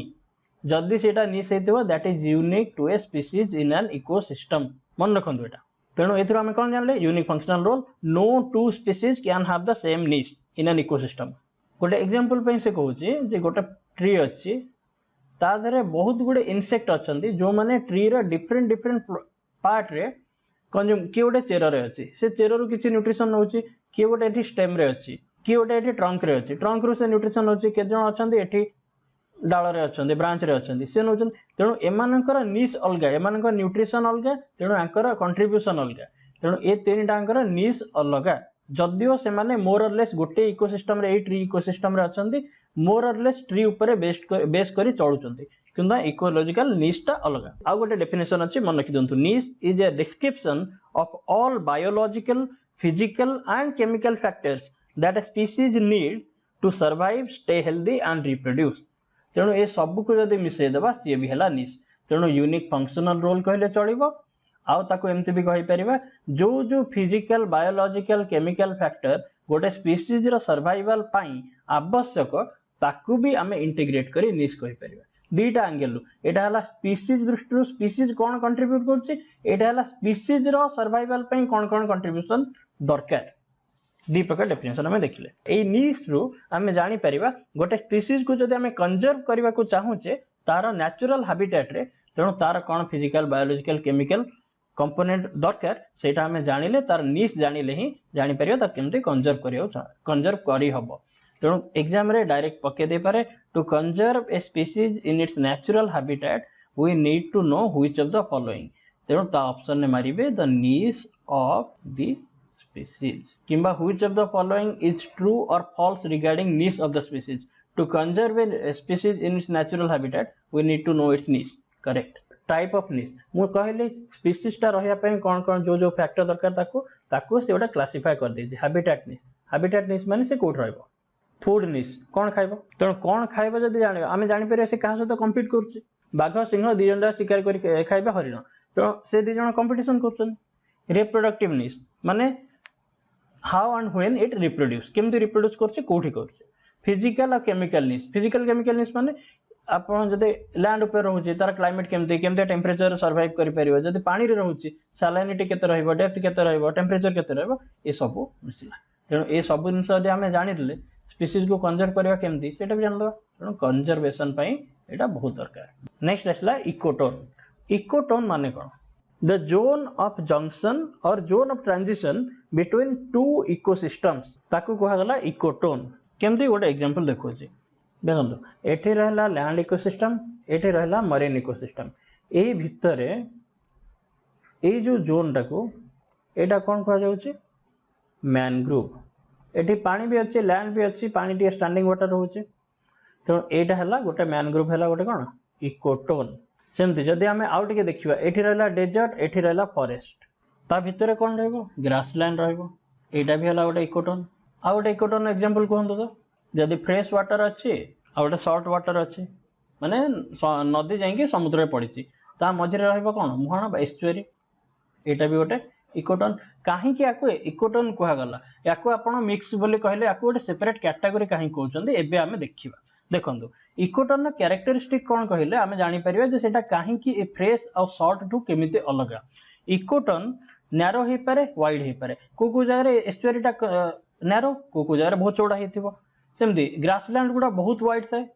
जदी सेटा निश हेतिवो that is unique to a species in an ecosystem मन रखंतु एटा तेणु एथरो हम कोन जानले unique functional role no two species can have the same niche in an ecosystem गोटे एग्जांपल पे से कहूची जे गोटे ट्री अछि ता धरे बहुत गुडे इंसेक्ट अछंती जो माने ट्री रो डिफरेंट डिफरेंट पार्ट रे कंज्यूम कि गोटे चेर रे अछि से चेर रु किछि न्यूट्रिशन नउची कि गोटे एठी स्टेम रे अछि कि गोटे एठी ट्रंक रे अछि ट्रंक रु से न्यूट्रिशन नउची के जण अछंती एठी डाल रे अछंती ब्रांच रे अछंती से नउचन तेणु एमानकर निश अलगा एमानकर न्यूट्रिशन अलगा तेणु आंकर कंट्रीब्यूशन अलगा तेणु ए तीन टांकर निश अलगा जदियो से माने मोर और लेस गोटे इकोसिस्टम रे ए ट्री इकोसिस्टम रे अछंती मोर और लेस ट्री ऊपर बेस करी चलुचंती किंतु इकोलॉजिकल निश ता अलगा आ गोटे डेफिनेशन अछि मन रखि दंतु niche is a description of all biological physical and chemical factors that A species need to survive stay healthy and reproduce तेणु ए सब को जदि मिसई देबा सी भी हला निश तेणु यूनिक फंक्शनल रोल कहले चलिबो आउ ताको एमती भी कहि परिबा जो जो फिजिकल बायोलॉजिकल केमिकल फैक्टर गोटे स्पीसीज रो सर्वाइवल पाई आवश्यक ताकू भी आमे इंटीग्रेट करी निश कहि परिबा दीटा एंगल एटा हला स्पीसीज दृष्टि स्पीसीज कोन कंट्रीब्यूट करछि एटा हला स्पीसीज रो सर्वाइवल पाई कोन कंट्रीब्यूशन दरकार दी प्रकार डेफिनेशन हमें देखिले ए निश रु आमे जानि परिबा गोटे स्पीसीज को जदि आमे कंजर्व करबा को चाहूचे तार नेचुरल हैबिटेट रे तेणु तार कोन फिजिकल बायोलॉजिकल केमिकल कंपोनेंट दरकार सेटा हमें जानिले तार निश जानिले ही जानि परियो ता केमते कंजर्व करी हबो तेणु एग्जाम रे डायरेक्ट पके दे पारे to conserve a species in its natural habitat we need to know which of the following तेणु ता ऑप्शन ने मारिबे the niche of the species किंबा which of the following is true or false regarding niche of the species to conserve a species in its natural habitat we need to know its niche correct type of niche मु कहले species ता रहया पय कोन कोन जो जो factor दरकार ताकू से ओटा क्लासिफाई कर दे हैबिटेट निश माने से कोठ रहबो फूड निश कोन खाइबो तेणु कोन खाइबो जदि जाने आमे जानि परिया से कहा सहित कंपीट करछि बाघ सिंह दी जण शिकार करी खाइबा हरिण तेणु से दी जण कंपटीशन करछन रिप्रोडक्टिव निश माने how and when it reproduce केमति रिप्रोड्यूस करछि कोठी करछि फिजिकल और केमिकल निश माने आपण जदि लैंड ऊपर रहउछि तार क्लाइमेट केमति टेम्परेचर सर्वाइव करि परिबो जदि पानी रे रहउछि सैलिनिटी केते रहइबो डेप्थ केते रहइबो टेम्परेचर केते रहइबो ए सब मिसिला तेणु ए सब जिंस जदि आमे जानिले स्पीसीज को कंजर्व करबा केमति सेटा भी जानबा तेणु कंजर्वेशन पई एटा बहुत दरकार नेक्स्ट आसला इकोटोन माने कोन द जोन ऑफ जंक्शन और zone of transition between two ecosystems ताकू कहा गला इकोटोन केमति गोटे एग्जांपल देखोछि देखो एठी रहला लैंड इकोसिस्टम एठी रहला मरीन इकोसिस्टम ए भितरे ए जो जोन टाको एटा कोन कहा जाउछि मैनग्रोव एठी पानी भी अच्छे लैंड भी अच्छी पानी टी स्टैंडिंग वाटर रहउछि तो एटा हला गोटे मैनग्रोव हला गोटे कोन इकोटोन सेमति जदि हमें आउट के देखिबा एठी रहला डेजर्ट एठी रहला फॉरेस्ट ता भितरे कोन रहइबो ग्रासलैंड रहइबो एटा भी हला गोटे इकोटोन आ गोटे इकोटोन एग्जांपल कोन तो जदि फ्रेश वाटर अच्छी आ गोटे सॉल्ट वाटर अच्छी माने नदी जाइए समुद्र में पड़ी ता मझे रहा मुहाण एस्चुरी एटा भी गोटे इकोटोन कहीं इकोटोन कहगला या मिक्स बोली कहले या गोटे सेपरेट कैटेगरी कहीं कहते एबे आमे देखिबा देखंतु इकोटोन कैरेक्टरिस्टिक कौन कहले आमे जानि परिबा जे सेटा कहीं फ्रेश और सॉल्ट टू केमिति अलग इकोटोन नैरो हो पारे वाइड हो पारे को जगह एस्चुरीटा नैरो को जगह बहुत चौड़ा होइथिबो सेमती ग्रासलैंड गुड़ा बहुत वाइड थाए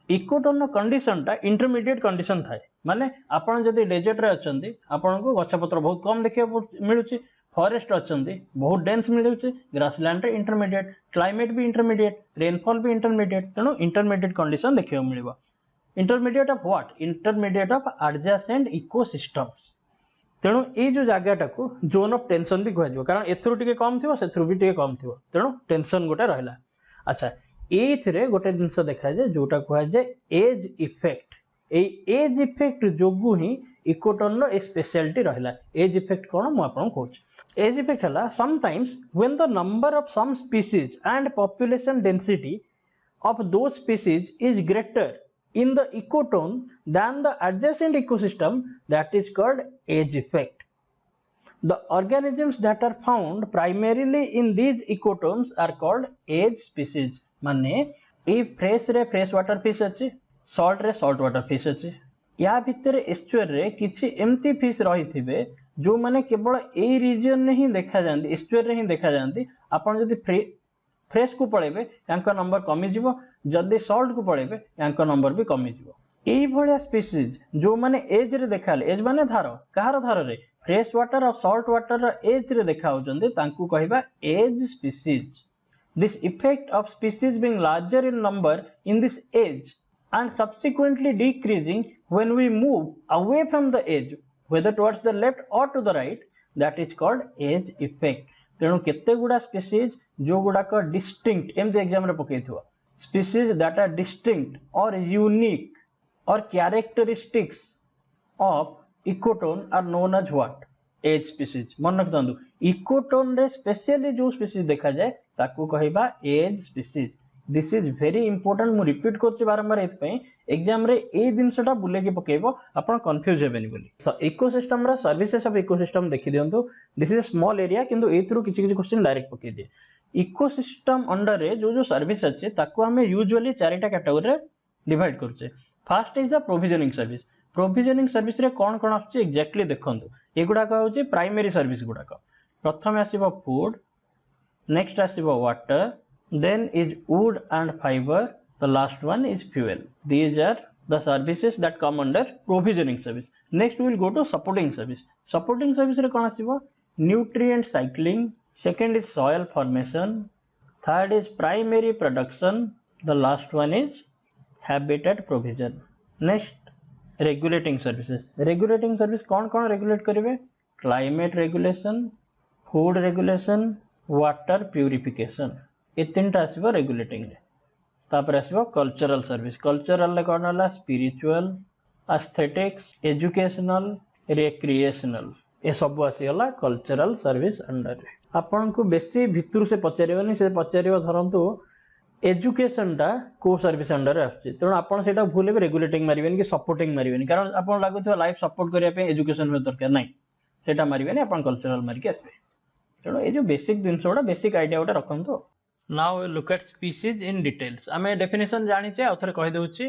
इकोटोन कंडीशन टा इंटरमीडिएट कंडीशन थाए माने आपण जदि डेजर्ट रे अछंती आपण को गछपत्र बहुत कम देखिया मिलुची फॉरेस्ट अच्छंती बहुत डेंस मिल जाउछे ग्रासलैंड रे इंटरमीडिएट क्लाइमेट भी इंटरमीडिएट रेनफॉल भी इंटरमीडिएट तेणु इंटरमीडिएट कंडीशन देखियो मिलिबो intermediate of what intermediate of adjacent ecosystems तेणु ये जो जगह को जोन ऑफ टेंशन भी कह कारण एथुरु टिके कम थिबो सेथुरु भी टिके कम थिबो तेणु टेंशन गोटे रहला अच्छा एथिरे गोटे जिंस देखा जाए जोटा कह जाए एज इफेक्ट एज इफेक्ट जोगु ही इकोटोन रो ए स्पेशलिटी रहला एज इफेक्ट कोन मु आपन कहूँ एज इफेक्ट हला sometimes when the number of some species and population density of those species is greater in the ecotone than the adjacent ecosystem that is called age effect. The organisms that are found primarily in these ecotones are called age species. माने ए fresh रे fresh water fish अच्छी salt रे salt water fish अच्छी या भितर एस्चुअर रे किछि एमती फिश रही थिबे जो माने केवल ए रीजन में ही देखा जांती एस्चुअर रे ही देखा जांती आपण जदी फ्रेश को पळेबे यांका नंबर कमी जीवो जदि सॉल्ट को पळेबे यांका नंबर भी कमी जीवो एई भलिया स्पीशीज जो माने एज रे देखाले एज माने धार कहार धार रे फ्रेश वाटर और सॉल्ट वाटर रो एज रे देखा होचंदी तांकू कहबा as species this effect of species being larger in number in this edge and subsequently decreasing when we move away from the edge whether towards the left or to the right that is called age effect तेणु केते गुडा species जो गुडाक distinct एमती exam रे पकेइथो species that are distinct और unique और characteristics of ecotone are known as what as species मन रखतंदु इकोटोन रे स्पेशली जो स्पीशीज देखा जाए ताकू कहबा as species this is very important मु रिपीट करछि बारंबार एत एग्जाम रे ए जिनसटा बुले के पकेबो आपण कंफ्यूज हेबेनी बोली इकोसिस्टम रा सर्विसेस ऑफ इकोसिस्टम देखि दियंतु this is a small area किंतु एथरु किछि किछि क्वेश्चन डायरेक्ट पके दिए इकोसिस्टम अंडर रे जो जो सर्विस अछि ताकू हमें यूजुअली चारिटा कैटेगरी रे डिवाइड करछे first is the provisioning service रे कोन कोन आछि एग्जैक्टली देखंतु एगुडा का होछि प्राइमरी सर्विस गुडा का प्रथम आसीबो फूड नेक्स्ट आसीबो water then is wood and fiber the last one is fuel these are the services that come under provisioning service next we will go to supporting service re kon asibo nutrient cycling second is soil formation third is primary production the last one is habitat provision next regulating service kon regulate karibe climate regulation food regulation water purification ये तीनटा आसीबो regulating रे तापर आसीबो cultural service cultural ले कोन होला spiritual aesthetics educational recreational ए सब आसीला cultural service under रे आपन को बेसी भितरु से पचारिबनी से पचारिबो धरंतु एजुकेशन टा को सर्विस अंडर रे आछि तण आपन सेटा भूलेबे रेगुलेटिंग मारिबेनी कि सपोर्टिंग मारिबेनी कारण आपन लागुथो लाइफ सपोर्ट करिया पे एजुकेशन में दरकार नै सेटा मारिबेनी आपन कल्चरल मारि के आसबे तण ए जो बेसिक जिंसोडा बेसिक आईडिया उटा रखंतो Now we look at species in details. आमे definition जानिचे आउथरे कहि देउची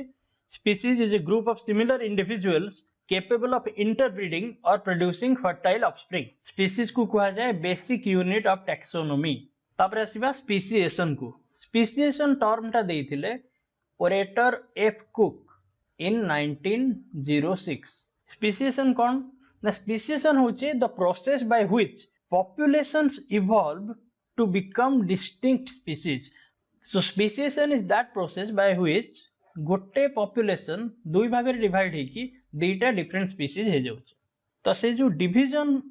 species is a group of similar individuals capable of interbreeding or producing fertile offspring. Species को कहा जाए basic unit of taxonomy. तापर आसीबा speciation को speciation term टा देइथिले orator F Cook in 1906. Speciation कोन ना speciation होची the process by which populations evolve to become distinct species. So speciation is that process by which गोटे population दुई भाग रे divide हेकी दुईटा डिफरेंट स्पीसीज हे जाउछ तो से जो डिवीजन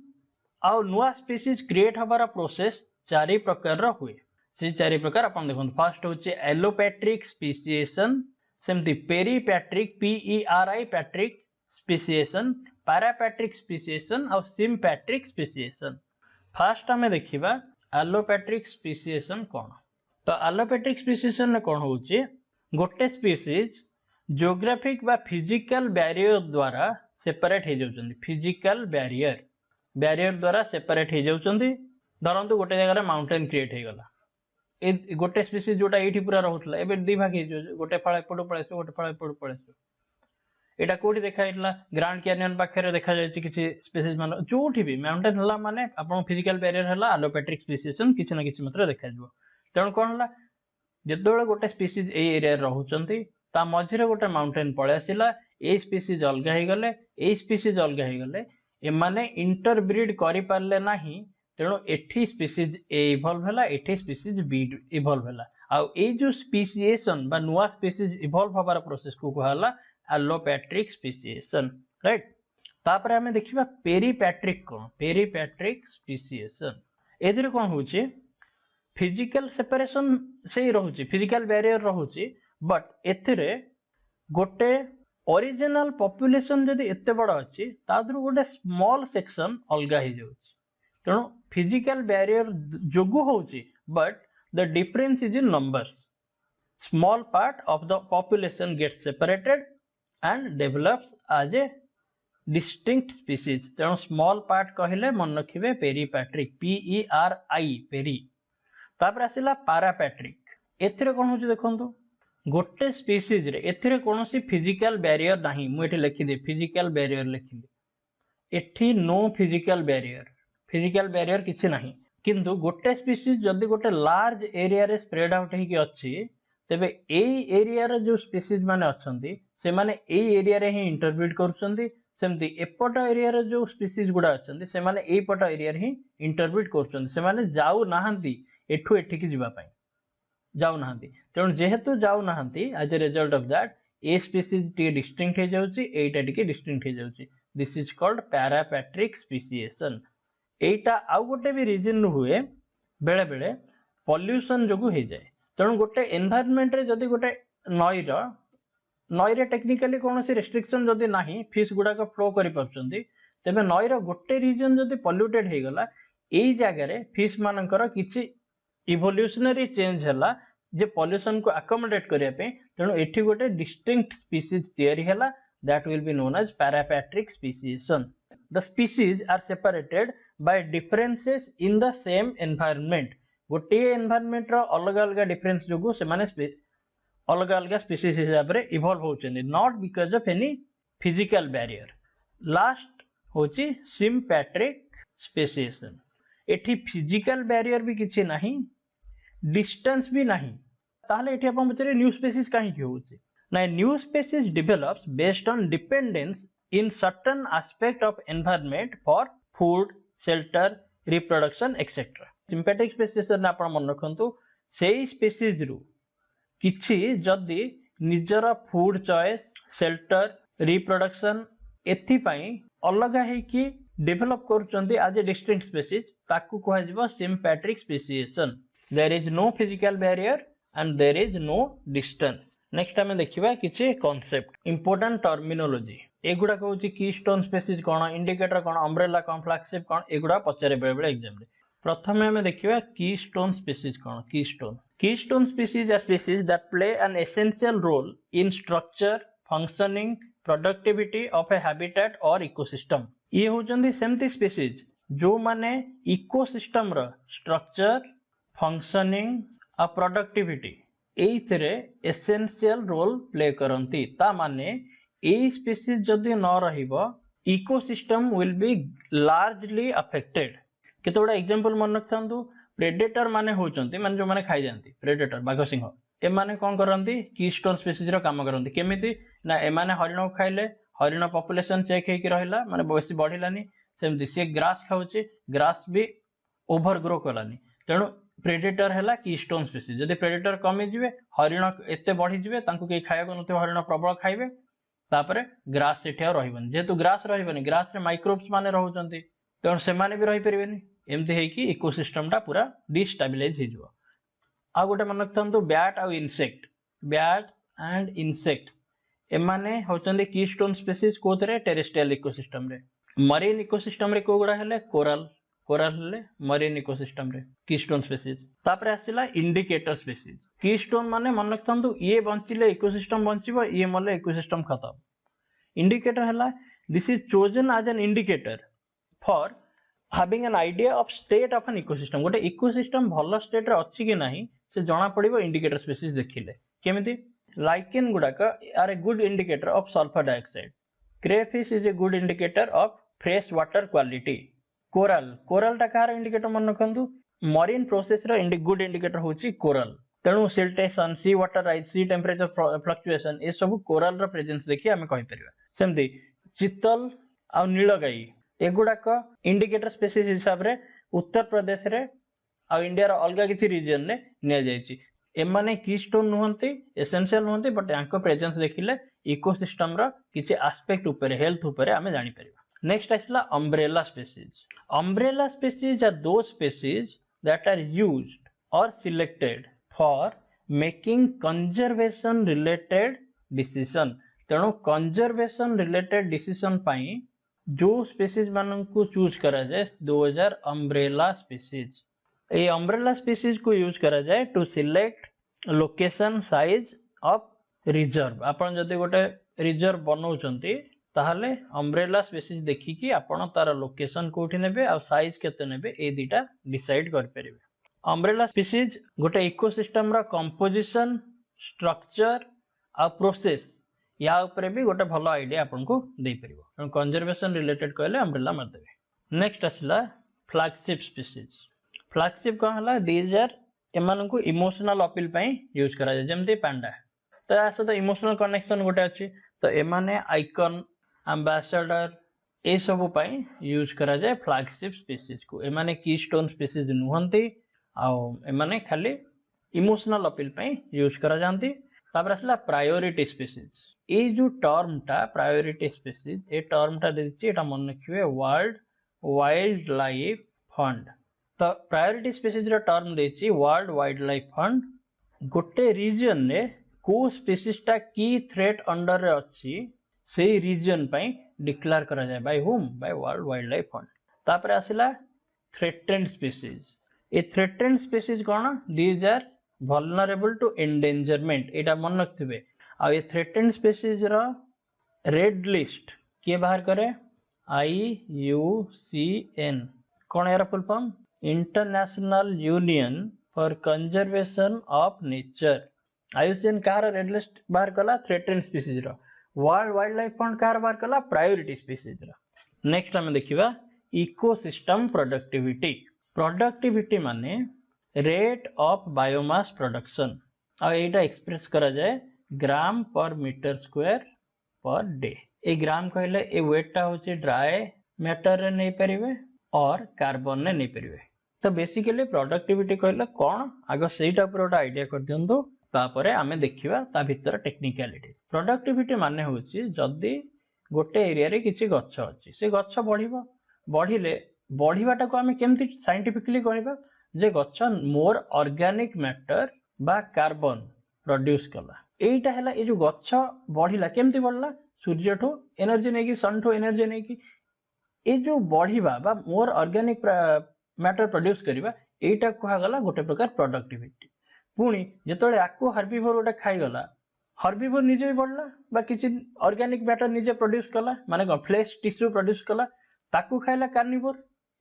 आ नुआ स्पीसीज क्रिएट हबार प्रोसेस चारि प्रकार रा हुए से चारि प्रकार अपन देखन फर्स्ट होचे एलोपैट्रिक स्पीसिएशन सेमति पेरीपैट्रिक PERI पैट्रिक स्पीसिएशन पैरापैट्रिक स्पीसिएशन और सिम्पैट्रिक स्पीसिएशन फर्स्ट हमें देखिबा एलोपैट्रिक स्पीसिएशन कोन तो एलोपैट्रिक स्पीसिएशन ने कोन होची गोटे स्पीसीज जियोग्राफिक बा फिजिकल बैरियर द्वारा सेपरेट हे जाउचंदी फिजिकल बैरियर द्वारा सेपरेट हे जाउचंदी धरंतु गोटे जगह रे माउंटेन क्रिएट हे गला ए गोटे स्पीसीज जोटा एठी पूरा रहउतला एबे दी भाग हे जो गोटे फाळ एपटो पळेसो गोटे फाळ एपटो पळेसो एटा कोठी देखा इतला ग्रैंड कैनियन पाखरे देखा जायछि किछि स्पीसीज मान जोठी भी माउंटेन हला माने आपण फिजिकल बैरियर हला एलोपैट्रिक स्पीसिएशन किछि ना किछि मात्रा देखा जबो तण कोन हला जेतोळे गोटे स्पीसीज ए एरिया रहउचंती ता मझिरे गोटे माउंटेन पळे आसिला ए स्पीसीज अलगा हे गले ए स्पीसीज अलगा हे गले ए माने इंटरब्रीड करि पारले नाही तेणु एठी स्पीसीज ए इवॉल्व हला एठी स्पीसीज बी इवॉल्व हला आ ए जो स्पीसीएशन बा नुवा स्पीसीज इवॉल्व हबार प्रोसेस को कहला एलोपैट्रिक स्पीसीएशन राइट। तापर हमें देखिबा पेरीपैट्रिक कोन पेरीपैट्रिक स्पीसीएशन एथिरे कोन होची फिजिकल सेपरेशन से रहउची फिजिकल बैरियर रहउची बट एथिरे गोटे ओरिजिनल पॉपुलेशन जदि एते बड़ अछि तादरु गोटे स्मॉल सेक्शन अलगा ही जाउची तेणु फिजिकल बैरियर जोगु होउची but the difference is in numbers small part of the population gets separated and develops as a distinct species तेणु स्मॉल पार्ट कहले मन रखिबे पेरीपैट्रिक PERI पेरी। तापर आसिला पैरापैट्रिक एथिरे कोन होची देखंतु गोटे स्पीसीज रे एथिरे कोनोसी फिजिकल बैरियर नाही मु एठी लिखि दे फिजिकल बैरियर लिखिले एठी नो फिजिकल बैरियर किछि नाही किंतु गोटे स्पीसीज जदी गोटे लार्ज एरिया रे स्प्रेड आउट हे कि अछि तबे एई एरिया रे जो स्पीसीज माने अछंती से माने एई एरिया रे ही इंटरब्रीड करूछंती सेमती एपट एरिया रे जो स्पीसीज गुडा अछंती से माने एई पट एरिया रे ही इंटरब्रीड करूछंती से माने जाउ नाहंती एठु एठी की जिबा पई जाउ नाहंती तेणु जेहेतु जाउ नाहंती as a result of that A species टी डिस्टिंक्ट हे जाउची एटा टी डिस्टिंक्ट हे जाउची this is called parapatric speciation. एटा आउ गोटे भी रीजन हुए बेले बेले पॉल्यूशन जोगु हे जाए तेणु गोटे एनवायरनमेंट रे जदी गोटे नई रे टेक्निकली कोनोसी रेस्ट्रिक्शन जदी नाही फिश गुडा को फ्लो करि परचंती तबे नई रो गोटे रीजन जदी पॉल्यूटेड हे गला एई जगह रे फिश मानकर किछि इवोल्यूशनरी चेंज हला जे पॉल्यूशन को अकोमोडेट करिया पे तेणु एठी गोटे डिस्टिंक्ट स्पीसीज तयारी हला that will be known as parapatric speciation. The species are separated by differences in the same environment गोटे एनवायरनमेंट रो अलग अलग डिफरेंस जोगु से माने अलग अलग स्पीसीज हिसाब रे इवॉल्व होचेनी not because of any physical barrier. Last होची सिम्पैट्रिक स्पीसीएशन एठी फिजिकल बैरियर भी किछि नाही डिस्टेंस भी नहीं ताहले एठी अपन बचरे न्यू स्पीसीज काहे कि होची ना new species develops based on dependence in certain aspect of environment for food shelter reproduction etcetera. Sympatric species ना अपन मन रखंतु सेही स्पीसीज रु किछि जदी निजर फूड चॉइस शेल्टर रिप्रोडक्शन एथि पई अलगा है कि डेवलप करूचंती एज ए डिस्टिंक्ट स्पीसीज ताकू कहै जिवो sympatric speciation. There is no physical barrier and there is no distance. Next हमें देखिबा किछि कांसेप्ट इंपोर्टेंट टर्मिनोलॉजी एगुडा कहउची कीस्टोन स्पीसीज कोन इंडिकेटर कोन अम्ब्रेला कोन फ्लैगशिप कोन एगुडा पचरे बेले बेले एग्जाम रे। प्रथमे हमें देखिबा कीस्टोन स्पीसीज कोन keystone species are species that play an essential role in structure functioning productivity of A habitat or ecosystem. ये होचंदी सेमती स्पीसीज जो माने इकोसिस्टम रो स्ट्रक्चर फंक्शनिंग आ प्रोडक्टिविटी एइथरे एसेंशियल रोल प्ले करंती ता माने ए स्पीसीज जदी न रहिबो ecosystem will be largely affected. केतोडा एग्जांपल मन रखथांतु प्रेडेटर माने होचंती माने जो माने खाइ जानती प्रेडेटर बाघ सिंह ए माने कोन करंती कीस्टोन स्पीसीज रो काम करंती केमिति ना ए माने हरिण को खाइले हरिण पॉपुलेशन चेक हे कि रहिला माने बेसी बढ़िलानी सेमति से ग्रास खाउची ग्रास भी ओवर ग्रो कलानी तेणु प्रेडेटर हैला कीस्टोन स्पीसीज जदि प्रेडेटर कमी जिवे हरिण एते बढ़ी जिवे तांको के खाया को नते हरिण प्रबल खाइबे तापरे ग्रास सेठिया रहिबन जेतु ग्रास रहिबनी ग्रास रे माइक्रोब्स माने रहउचंती तेणु से माने भी रहि परिबेनी एमति हे कि इकोसिस्टम टा पूरा डिस्टेबलाइज हे जिवो। आ गोटे मन रखथांतु बैट आ इंसेक्ट बैट एंड इंसेक्ट एमाने होचंदी कीस्टोन स्पीसीज कोथरे टेरेस्ट्रियल इकोसिस्टम रे मरीन इकोसिस्टम रे को गुडा हेले कोरल हेले मरीन इकोसिस्टम रे कीस्टोन स्पीसीज। तापरे आसिला इंडिकेटर स्पीसीज कीस्टोन माने मन रखथांतु ये बंचिले इकोसिस्टम बंचिबो ये मले इकोसिस्टम खत्म। इंडिकेटर हैला this is chosen as an indicator for having an idea of state of an ecosystem गोटे इकोसिस्टम भलो स्टेट रे अछि कि नाही से जणा पड़िबो इंडिकेटर स्पीसीज देखिले केमिति लाइकेन गुडाक are a good indicator of sulphur dioxide crayfish is a good indicator of fresh water quality coral टा कार इंडिकेटर मन रखंतु मरीन प्रोसेस रो गुड इंडिकेटर होची कोरल तेणु siltation sea water rise sea temperature fluctuation ए सब कोरल रो प्रेजेंस देखि हमें कहि परिबा। सेमति चितल आ नीलगाई एगुडाक इंडिकेटर स्पीसीज हिसाब रे उत्तर प्रदेश रे आ इंडिया रो अलग किसी रीजन ने निया जायछि। एमाने कीस्टोन नुहंती, एसेंशियल नुहंती, बट यांको प्रेजेंस देखिले इकोसिस्टम रो किछि एस्पेक्ट ऊपर हेल्थ ऊपर आमे जानि परिबा। नेक्स्ट आइसला umbrella species. Umbrella species are the species that are used or selected for making conservation related decision. तेणु कंजर्वेशन रिलेटेड डिसीजन पाई जो स्पीसीज माननकु चूज करा जाए दोज आर अम्ब्रेला स्पीसीज। ए अम्ब्रेला स्पीसीज को यूज करा जाए to select location size of reserve. आपण जदि गोटे रिजर्व बनाउचंती ताहले अम्ब्रेला स्पीसीज देखिकी आपण तार लोकेशन कोठी नेबे आ साइज केते नेबे ए दिटा डिसाइड कर परिबे। अम्ब्रेला स्पीसीज गोटे इकोसिस्टम रा कंपोजिशन, स्ट्रक्चर आ प्रोसेस या ऊपर भी गोटे भलो आईडिया आपन को दे परिबो। कंजर्वेशन रिलेटेड कहले अम्ब्रेला मार देबे। नेक्स्ट आसला फ्लैगशिप स्पीसीज। फ्लैगशिप कौन हला दीज आर एमान को इमोशनल अपील पई यूज करा जाय जेमते पांडा। तो या सहित इमोशनल कनेक्शन गोटे अछि तो एमाने आइकन, एम्बेसडर ए सब पई यूज करा जाय फ्लैगशिप स्पीसीज को। एमाने कीस्टोन स्पीसीज नुहंती आ एमाने खाली इमोशनल अपील पई यूज करा जानती। तापर आसला प्रायोरिटी स्पीसीज। ए जो टर्म टा प्रायोरिटी स्पीसीज ए टर्म टा देछि एटा मन रखिबे वर्ल्ड वाइल्ड लाइफ फंड। तो प्रायोरिटी स्पीसीज रो टर्म देछि वर्ल्ड वाइल्ड लाइफ फंड। गोटे रीजन ने को स्पीसीज टा की थ्रेट अंडर रे अछि सेही रीजन पई डिक्लेयर करा जाय by whom by world wildlife fund. तापर आसिला थ्रेटेंड स्पीसीज। ए थ्रेटेंड स्पीसीज कोन these are vulnerable to endangerment एटा मन रखथिबे। आ ए थ्रेटेंड स्पीसीज रो रेड लिस्ट के बाहर करे IUCN। कोन यार full form international union for conservation of nature. IUCN कार रेड लिस्ट बाहर कला थ्रेटेंड स्पीसीज रो। वर्ल्ड वाइल्ड लाइफ फंड कार बाहर कला प्रायोरिटी स्पीसीज रो। नेक्स्ट हम देखिबा इकोसिस्टम प्रोडक्टिविटी। प्रोडक्टिविटी माने rate of biomass production. Uh Etah express करा जाय ग्राम पर मीटर स्क्वायर पर डे। ए ग्राम कहले ए वेट टा होचे ड्राई मैटर रे नै परिबे और कार्बन ने नै परिबे। तो बेसिकली प्रोडक्टिविटी कहले कोन आगो सेटा पर ओटा आईडिया कर दियंतो तापरे आमे देखिबा ता भीतर टेक्निकलिटी। प्रोडक्टिविटी माने होची जदी गोटे एरिया रे किछि गच्छ अछि से गच्छ बढ़िबो बढ़िले बढ़िबाटा को आमे केमति साइंटिफिकली कहबा जे गच्छ मोर ऑर्गेनिक मैटर बा कार्बन प्रोड्यूस कला। एटा हला ए जो गच्छ बढ़िला केमति बढ़ला सूर्य ठो एनर्जी नै कि सन ठो एनर्जी नै कि ए जो बढ़िबा बा मोर ऑर्गेनिक मैटर प्रोड्यूस करिबा एटा कहा गला गोटे प्रकार प्रोडक्टिविटी। पुणी जेतले आको हर्बिवोर ओटा खाई गला हर्बिवोर निजे भी बढ़ला बा किछि ऑर्गेनिक मैटर निजे प्रोड्यूस कला माने फ्लेश टिश्यू प्रोड्यूस कला ताकू खाइला कार्निवोर।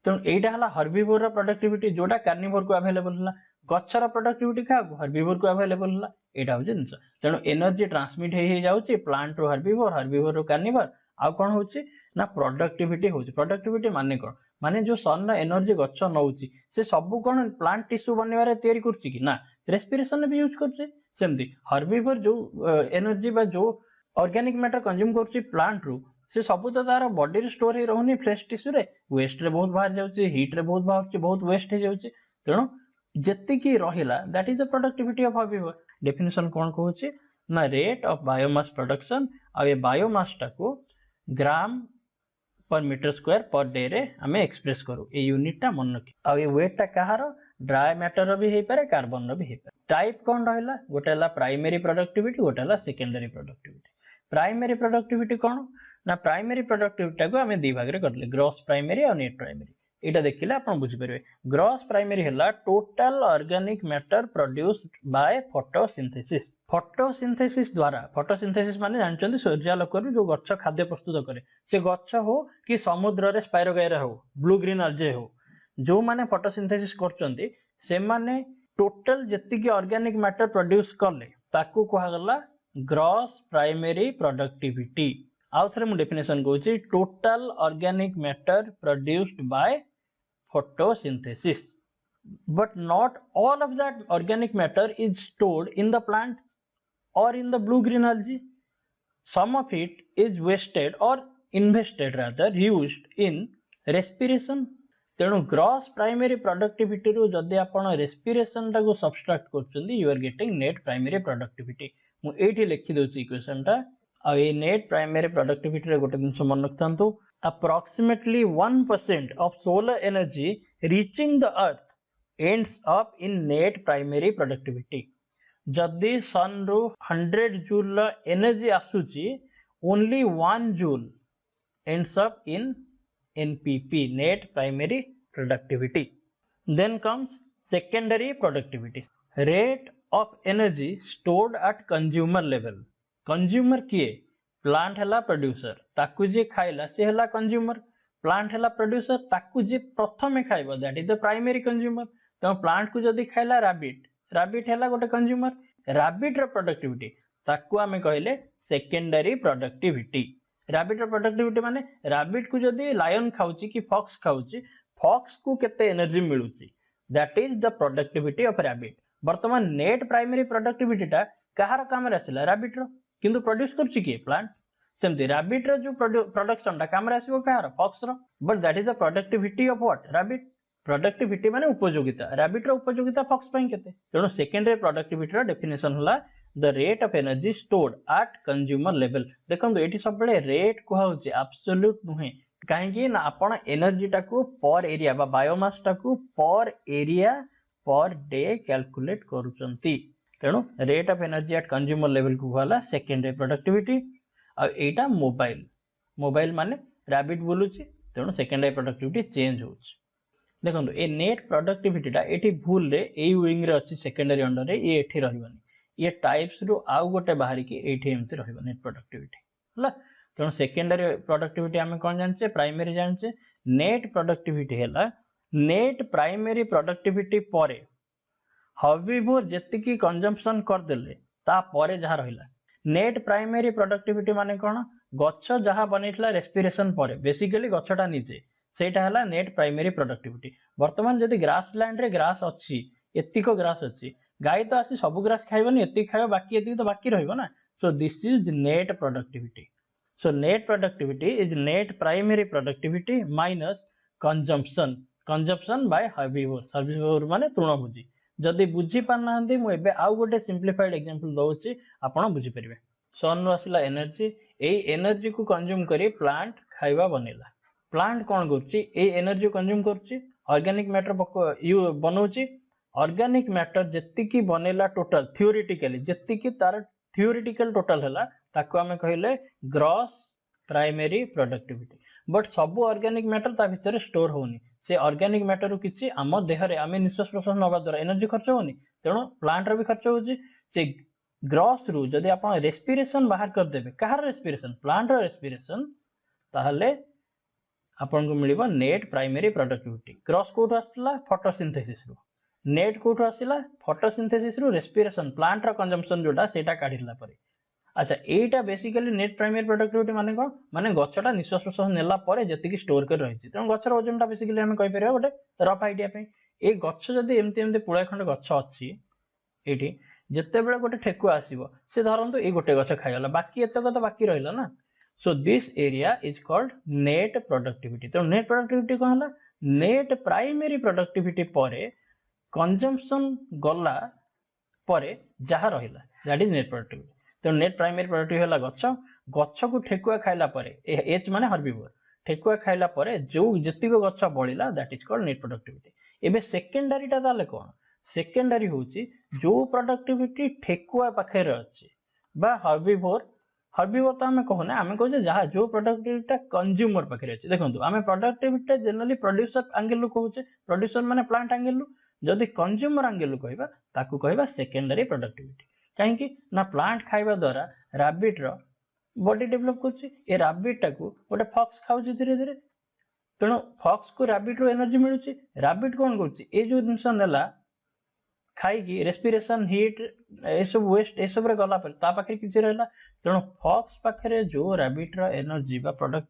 तेणु एटा हला हर्बिवोर रा प्रोडक्टिविटी जोटा कार्निवोर को अवेलेबल हला। गच्छर प्रोडक्टिविटी का हर्बिवोर को अवेलेबल हला एटा हो जिंस। तेणु एनर्जी ट्रांसमिट हे जाउची प्लांट रो हर्बिवोर हर्बिवोर रो कार्निवोर आ कोन होची ना प्रोडक्टिविटी होची। प्रोडक्टिविटी माने कोन माने जो सन एनर्जी गच्छ नउची से सब कोन प्लांट टिश्यू बनेबारे तयारी करची कि ना रेस्पिरेशन में भी यूज करचे। सेमती हर्बिवोर जो एनर्जी बा जो ऑर्गेनिक मैटर कंज्यूम करची प्लांट रू से सब तो तार बॉडी रे स्टोर हे रहउनी फ्लेश टिश्यू रे वेस्ट रे बहुत बाहर जाउची हीट रे बहुत बाहर बहुत वेस्ट हे जाउची। तेणु जेति की रहिला that is the productivity of herbivore. Definition कोन कहूची ना रेट ऑफ बायोमास प्रोडक्शन आ ये बायोमास टा को ग्राम पर मीटर स्क्वायर पर डे रे हमें एक्सप्रेस करू ए यूनिट टा मन रखी। आ ये वेट टा कहार ड्राई मैटर भी हे पारे कार्बन भी हे पारे। टाइप कोन रहला गोटे हला प्राइमरी प्रोडक्टिविटी गोटे हला सेकेंडरी प्रोडक्टिविटी। प्राइमरी प्रोडक्टिविटी कोन ना प्राइमरी प्रोडक्टिविटी को हमें दी भाग रे करले ग्रॉस प्राइमरी और नेट प्राइमरी। एटा देखिले आपण बुझि परिबे। ग्रॉस प्राइमरी हला total organic matter produced by photosynthesis. Photosynthesis द्वारा फोटोसिंथेसिस माने जानचंदी सूर्यालोकरु जो गच्छ खाद्य प्रस्तुत करे से गच्छ हो कि समुद्र रे स्पाइरोगाइरा हो ब्लू ग्रीन अल्जे हो जो माने फोटोसिंथेसिस करचंदी से माने टोटल जति की ऑर्गेनिक मैटर प्रोड्यूस करले ताकू कहा गला ग्रॉस प्राइमरी प्रोडक्टिविटी। आउ थरे मु डेफिनेशन कहूची total organic matter produced by photosynthesis but not all of that organic matter is stored in the plant or in the blue green algae. Some of it is wasted or invested rather used in respiration तेणु gross primary productivity रु जदि आपण respiration टाको subtract करछंदी you are getting net primary productivity. मु एठी लिखि दोछि इक्वेशन टा आ ए नेट प्राइमरी प्रोडक्टिविटी रे गोटे दिन मन रखथांतु approximately 1% of solar energy reaching the earth ends up in net primary productivity। जदि सन रु 100 जूल एनर्जी आसुची only 1 joule ends up in NPP net primary productivity। Then comes secondary productivity, rate of energy stored at consumer level। consumer किए plant हैला producer ताकू जे खाइला से हैला consumer plant हैला प्रोड्यूसर ताकू जे प्रथमे खाइबो that is the primary consumer. तो प्लांट को जदी खाइला रैबिट हैला गोटे कंज्यूमर रैबिट रो प्रोडक्टिविटी ताकू आमे कहले सेकेंडरी प्रोडक्टिविटी। रैबिट रो प्रोडक्टिविटी माने रैबिट को जदी लायन खाउची कि फॉक्स खाउची फॉक्स को केते एनर्जी मिलुची that is the productivity of rabbit. वर्तमान नेट प्राइमरी प्रोडक्टिविटी टा कहार काम रे आसिला रैबिट रो किंतु प्रोड्यूस करची कि प्लांट सेमती रैबिट रो जो प्रोडक्शन टा काम रे आसीबो कहार फॉक्स रो but that is the productivity of what rabbit. Productivity माने उपयोगिता रैबिट रो उपयोगिता फॉक्स पई केते तेनो सेकेंडरी प्रोडक्टिविटी रो डेफिनेशन होला the rate of energy stored at consumer level. देखंतु एठी सब बेले रेट को होची एब्सोल्यूट नुहे काहेकि ना आपण एनर्जी टा को पर एरिया बा बायोमास टा को पर एरिया पर डे कैलकुलेट करूचंती तेणु rate of energy at consumer level को होला सेकेंडरी प्रोडक्टिविटी। आ एटा मोबाइल माने रैबिट बोलुची तेणु सेकेंडरी प्रोडक्टिविटी चेंज होची। देखंतु ए नेट प्रोडक्टिविटी टा एठी भूल रे ए विंग रे अछि सेकेंडरी अंडर रे ए एठी रहबनी ये टाइप्स रु आउ गोटे बाहरी की एठी एमती रहबो नेट प्रोडक्टिविटी हला। तेणु सेकेंडरी प्रोडक्टिविटी आमे कोन जानचे प्राइमरी जानचे नेट प्रोडक्टिविटी हैला नेट प्राइमरी प्रोडक्टिविटी परे हर्बिवोर जेतिकी कंजम्पशन कर देले ता परे जहा रहिला। नेट प्राइमरी प्रोडक्टिविटी माने कोन गच्छ जहा बनेइतला रेस्पिरेशन परे बेसिकली गच्छटा नीचे सेटा हला नेट प्राइमरी प्रोडक्टिविटी। वर्तमान जदि ग्रास लैंड रे ग्रास अछि एतिको ग्रास अछि गाय तो आसी सब ग्रास खाइबनी एति खाइबो बाकी एति तो बाकी रहइबो ना so this is net productivity. So net productivity is net primary productivity minus consumption by herbivore माने तृणभोजी। जदि बुझी पाना मु एबे आउ गोटे सिंप्लीफाइड एग्जांपल दउची आपण बुझी परिबे। सन रो आसिला एनर्जी एई एनर्जी को कंज्यूम करी प्लांट खाइबा बनेला प्लांट कोन करची ए एनर्जी कंज्यूम करची ऑर्गेनिक मैटर यू बनौची ऑर्गेनिक मैटर जेतिकी बनेला टोटल थियोरेटिकली जेतिकी तार थियोरेटिकल टोटल हला ताको हमें कहले ग्रॉस प्राइमरी प्रोडक्टिविटी। बट सब ऑर्गेनिक मैटर ता भितर स्टोर होनी से ऑर्गेनिक मैटर रु किछि आम देह रे आमे निश्वास प्रश्वास नबा द्वारा एनर्जी खर्च होनी तेणु प्लांट रो भी खर्च होची से ग्रॉस रु जदि आपण रेस्पिरेशन बाहर कर देबे कहार रेस्पिरेशन प्लांट रो रेस्पिरेशन ताहले आपण को मिलिबो नेट प्राइमरी प्रोडक्टिविटी। ग्रॉस कोठ आसला फोटोसिंथेसिस रु नेट कोठ आसिला फोटोसिंथेसिस रु रेस्पिरेशन प्लांट रो कंजम्पशन जोटा सेटा काढिला परे। अच्छा एटा बेसिकली नेट प्राइमरी प्रोडक्टिविटी माने कोन माने गच्छटा निश्वास प्रश्वास नेला परे जतिकी स्टोर कर रहिछि तेणु गच्छर ओजनटा बेसिकली हमें कहि परिया गोटे रफ आइडिया पे ए गच्छ जदि एमती पुळा खंड गच्छ अछि एठी जते बेले गोटे ठेकुआ आसीबो से धरंतु ए गोटे गच्छ खाइगला बाकी एतक तो बाकी रहिला ना so this area is called net productivity. तो नेट प्रोडक्टिविटी कोन हला नेट प्राइमरी प्रोडक्टिविटी परे कंजम्पशन गला परे जहा रहिला दैट इज नेट प्रोडक्टिविटी। तो नेट प्राइमरी प्रोडक्टिविटी हला गच्छ को ठेकुआ खाइला परे एच माने हर्बिवोर ठेकुआ खाइला परे जो जतिको गच्छ बळिला that is called net productivity. एबे सेकेंडरी टा ताले कोन सेकेंडरी होची जो प्रोडक्टिविटी ठेकुआ पाखे रे अछि बा हर्बिवोर तो हमें कहने आम कहे जहाँ जो प्रोडक्टिविटी कंज्यूमर पाखे अच्छे देखो आम प्रोडक्टिविटी जनरली प्रोड्यूसर एंगल रु कहूचे प्रोड्यूसर माने प्लांट एंगल रु जदि कंज्यूमर एंगल रु कहबा सेकेंडरी प्रोडक्टिविटी कहीं ना प्लांट खाइबा द्वारा रैबिट रो बॉडी डेवलप करछि ए रैबिट टाकू गोटे फॉक्स खाउछि धीरे धीरे तेणु फॉक्स को रैबिट रो एनर्जी मिलुछि रैबिट कोन करछि ए जो जिंस नेला खाई रेस्पिरेशन हीट ए सब वेस्ट ए सब रे गला पर ता पाखे किछि रहला तेणु फॉक्स पाखे जो रैबिट रो एनर्जी बा प्रोडक्ट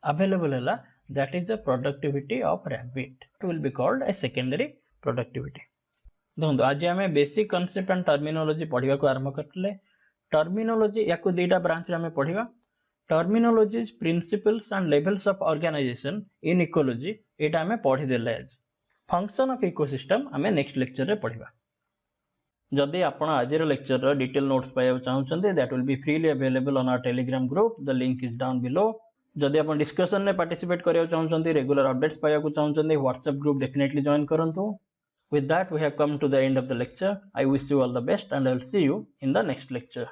अवेलेबल हैला that is the productivity of rabbit it will be called a secondary productivity. देखो आज आम बेसिक कॉन्सेप्ट एंड टर्मिनोलॉजी पढ़ा को आरंभ करते टर्मिनोलॉजी या दुईटा ब्रांच रे आम पढ़ा terminologies principles and levels of organisation in ecology एटा हमें पढ़ी देले आज फंक्शन ऑफ इकोसिस्टम हमें नेक्स्ट लेक्चर रे पढ़िबा जदि आपण आजिर लेक्चर रो डिटेल नोट्स पाइबा चाहउछन्ते that will be freely available on our Telegram group the link is down below जदि आपण डिस्कशन में पार्टिसिपेट करिया चाहउछन्ते रेगुलर अपडेट्स पाइबा को चाहउछन्ते व्हाट्सएप ग्रुप डेफिनेटली जॉइन करंतु with that we have come to the end of the lecture I wish you all the best and I will see you in the next lecture